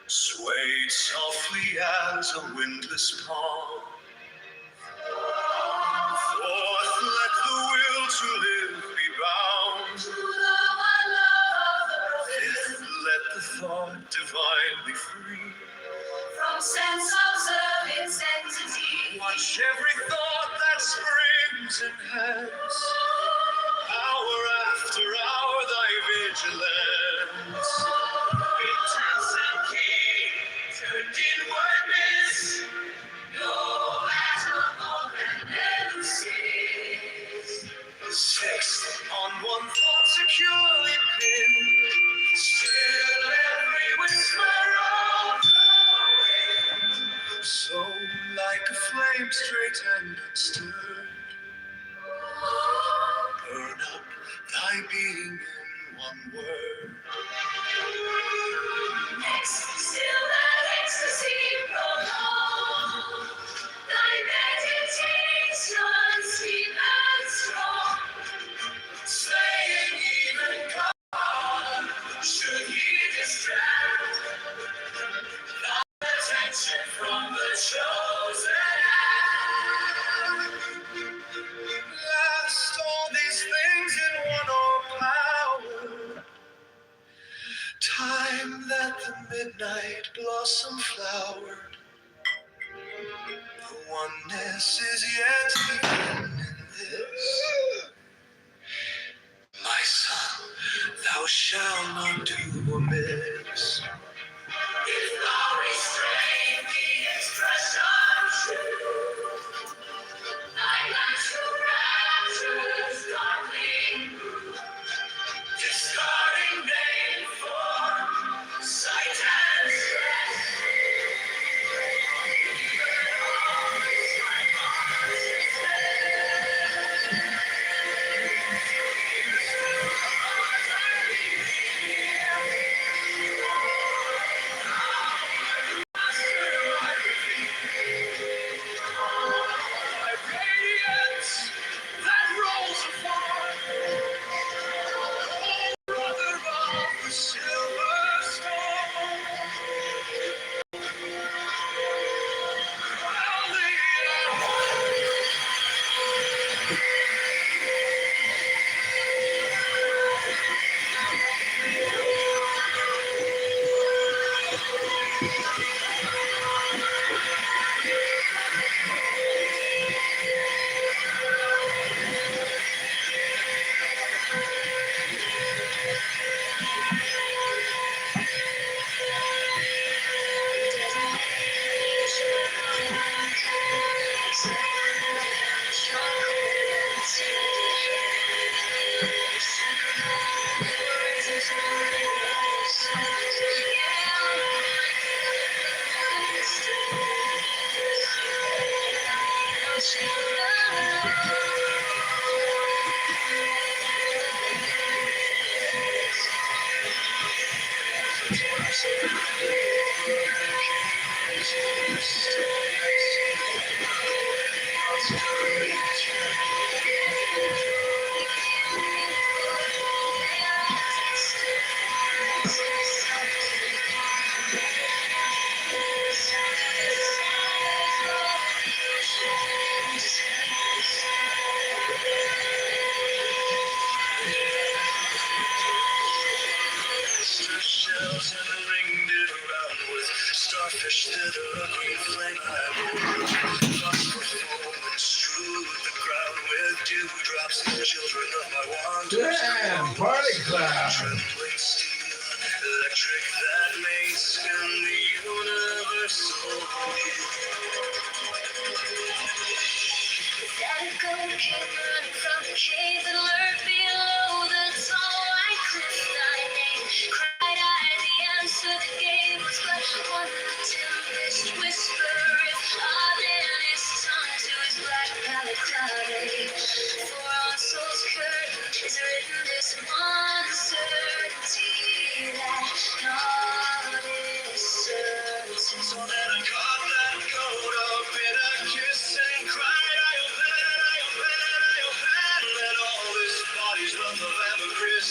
swayed softly as a windless palm. Fourth, let the will to live be bound. Fifth, let the thought divinely free From sense of its entity. watch every thought that springs and has, hour after hour, thy vigilance. Bitterness and key turned inward miss. No atom and never cease. Sixth, on one thought securely pinned, Still every whisper of the wind. so like a flame straight and unstirred, burn up thy being in one word. Next, still that ecstasy prolonged. Thy meditation sweet and strong. Slaying even God, should he distract thy attention from the chosen act. Last all these things in one oh power, time that the midnight blossom flowered. The oneness is yet even in this. My son, thou shalt not do amiss. If thou restrain the expression true, thy natural raptures darkling grew, discarding vain form, sight and stress. Radiance that rolls afar, brother of the silver storm. starfish that are a green flame I and strew the ground with dewdrops. Children of my wanders. Damn, party clown. Trembling steel, electric that may spin the universe away. That gold came running from the cave that lurked below the tall white cliff thy name. Cried I, the answer that gave was but one tempest whisper. If then his tongue to his black pallid clouded. For on soul's curtain is written this one certainty that naught is certain. So then I caught that goat up in a kiss and cried, I let all this body's love of ambergris.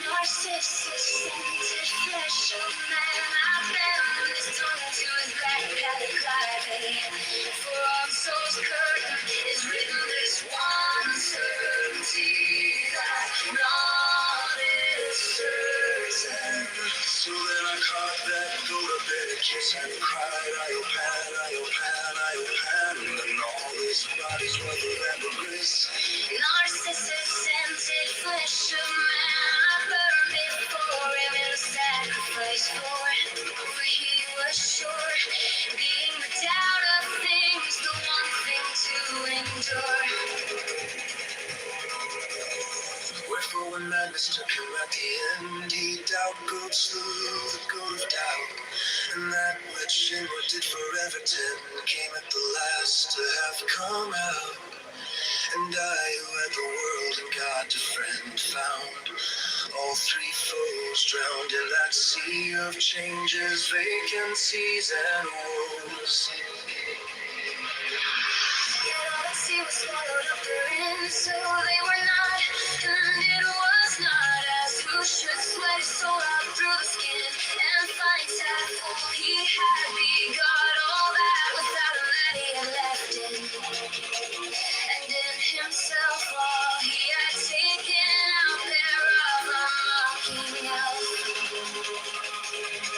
Narcissus scented flesh of man, I bound his tongue to his black pallid clouded. For on soul's curtain is written this one certainty that naught is certain. So then I caught that goat up in a kiss and cried, I and all this body's love of ambergris. Narcissus scented flesh of man, I burned before him in sacrifice for he was sure, being the doubt of things, the one thing to endure. Wherefore when madness took him at the end, he doubt goat slew the goat of doubt. And that which inward did forever tend came at the last to have come out. And I who had the world and God to friend found all three foes drowned in that sea of changes, vacancies and woes. Yet all the sea was swallowed up therein, so they were not, and it was not as who should sweat his soul out through the skin and find all he had begot, all that without him that he had left in, and in himself all he had taken out thereof, unlocking out.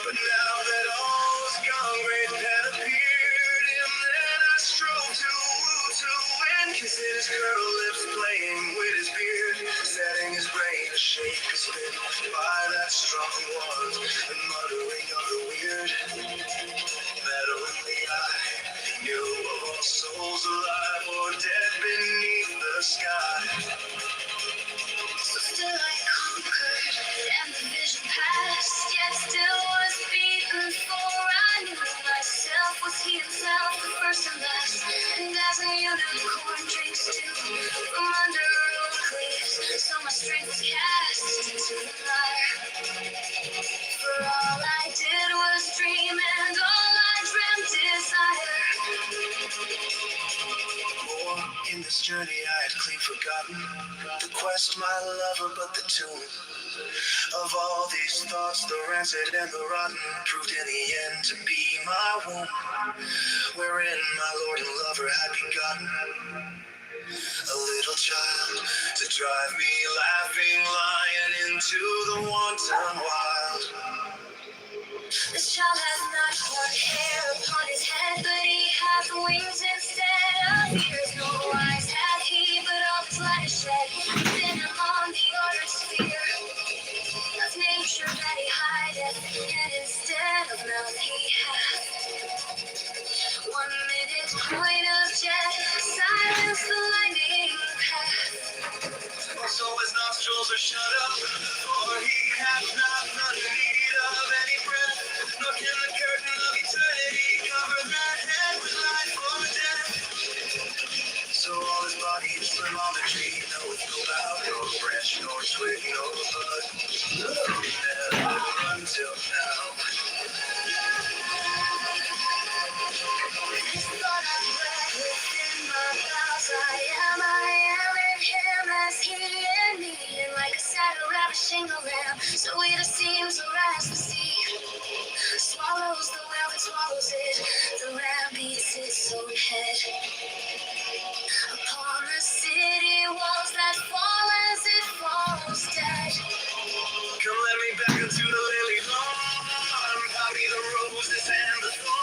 But now that all was gone, great had appeared him, then I strove to woo, to win, kissing his curled lips, playing with his beard, setting his brain to shake a spin by that strong one, and muttering of the weird that only I knew of all souls alive or dead beneath the sky. So still I conquered, and the vision passed, yet still was beaten, for I knew myself was he himself, the first and last. And as a unicorn drinks dew from under oak cliffs, so my strength was cast into the fire. For all I did was dream, and all I dreamt desire. For in this journey I had clean forgotten the quest, my lover, but the tune of all these thoughts, the rancid and the rotten, proved in the end to be my womb, wherein my lord and lover had begotten a little child to drive me laughing lion into the wanton wild. This child has not one hair upon his head, but he hath wings instead of ears. No eyes hath he, but all his light is shed within him on the ordered sphere of nature that he hideth, and instead of mouth he hath 1 minute point of jet, silence the lightning path. So his nostrils are shut up, for he hath not need of any breath, nor can the curtain of eternity cover that head with life or death. So all his body is slim on the tree, knoweth no bough, nor branch, nor twig, nor bud, never until now. This thought I read within my bowels, I am in him as he in me, and like a saddle ravishing the lamb, so it seems arise the sea. Swallows the whale that swallows it, the lamb beats its own head. Upon the city walls that fall as it falls dead. Come let me back into the lily lawn, copy the roses and the thorns.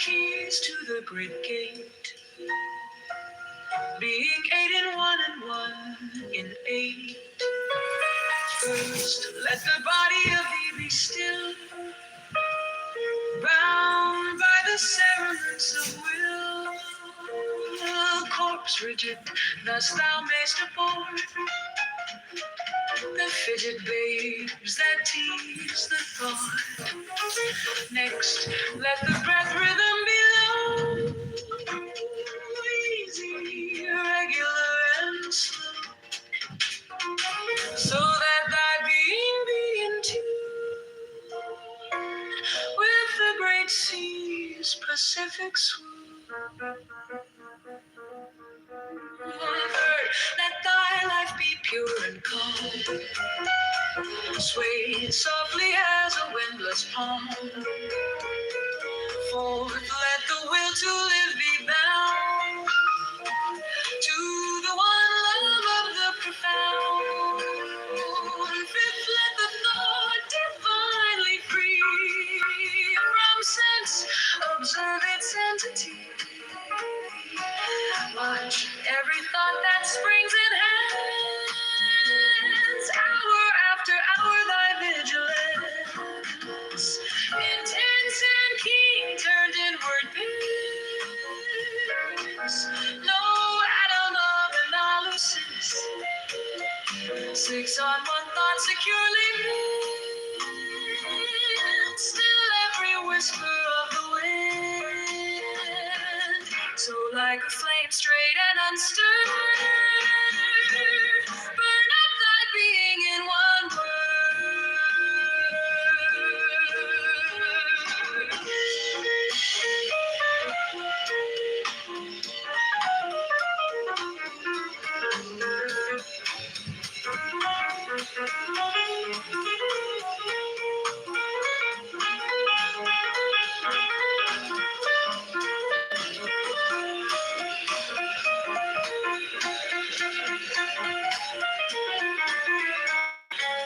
keys to the great gate, being 8 in 1 and 1 in 8. First, let the body of thee be still, bound by the cerements of will. Corpse rigid, thus thou mayst abort the fidget babes that tease the thought. Next, let the breath rhythm be low, easy, regular, and slow, so that thy being be in tune with the great sea's Pacific swoon. Third, let thy life be pure and calm, sway softly as a windless palm. Fourth, let the will to live be bound to the one love of the profound. Fifth, let the thought divinely free from sense observe its entity. Watch every thought that springs in hands, hour after hour thy vigilance, intense and keen, turned inward pins. No atom of analysis, 6 on one thought securely pinned, still every whisper of the wind, so like a flame straight and unstirred,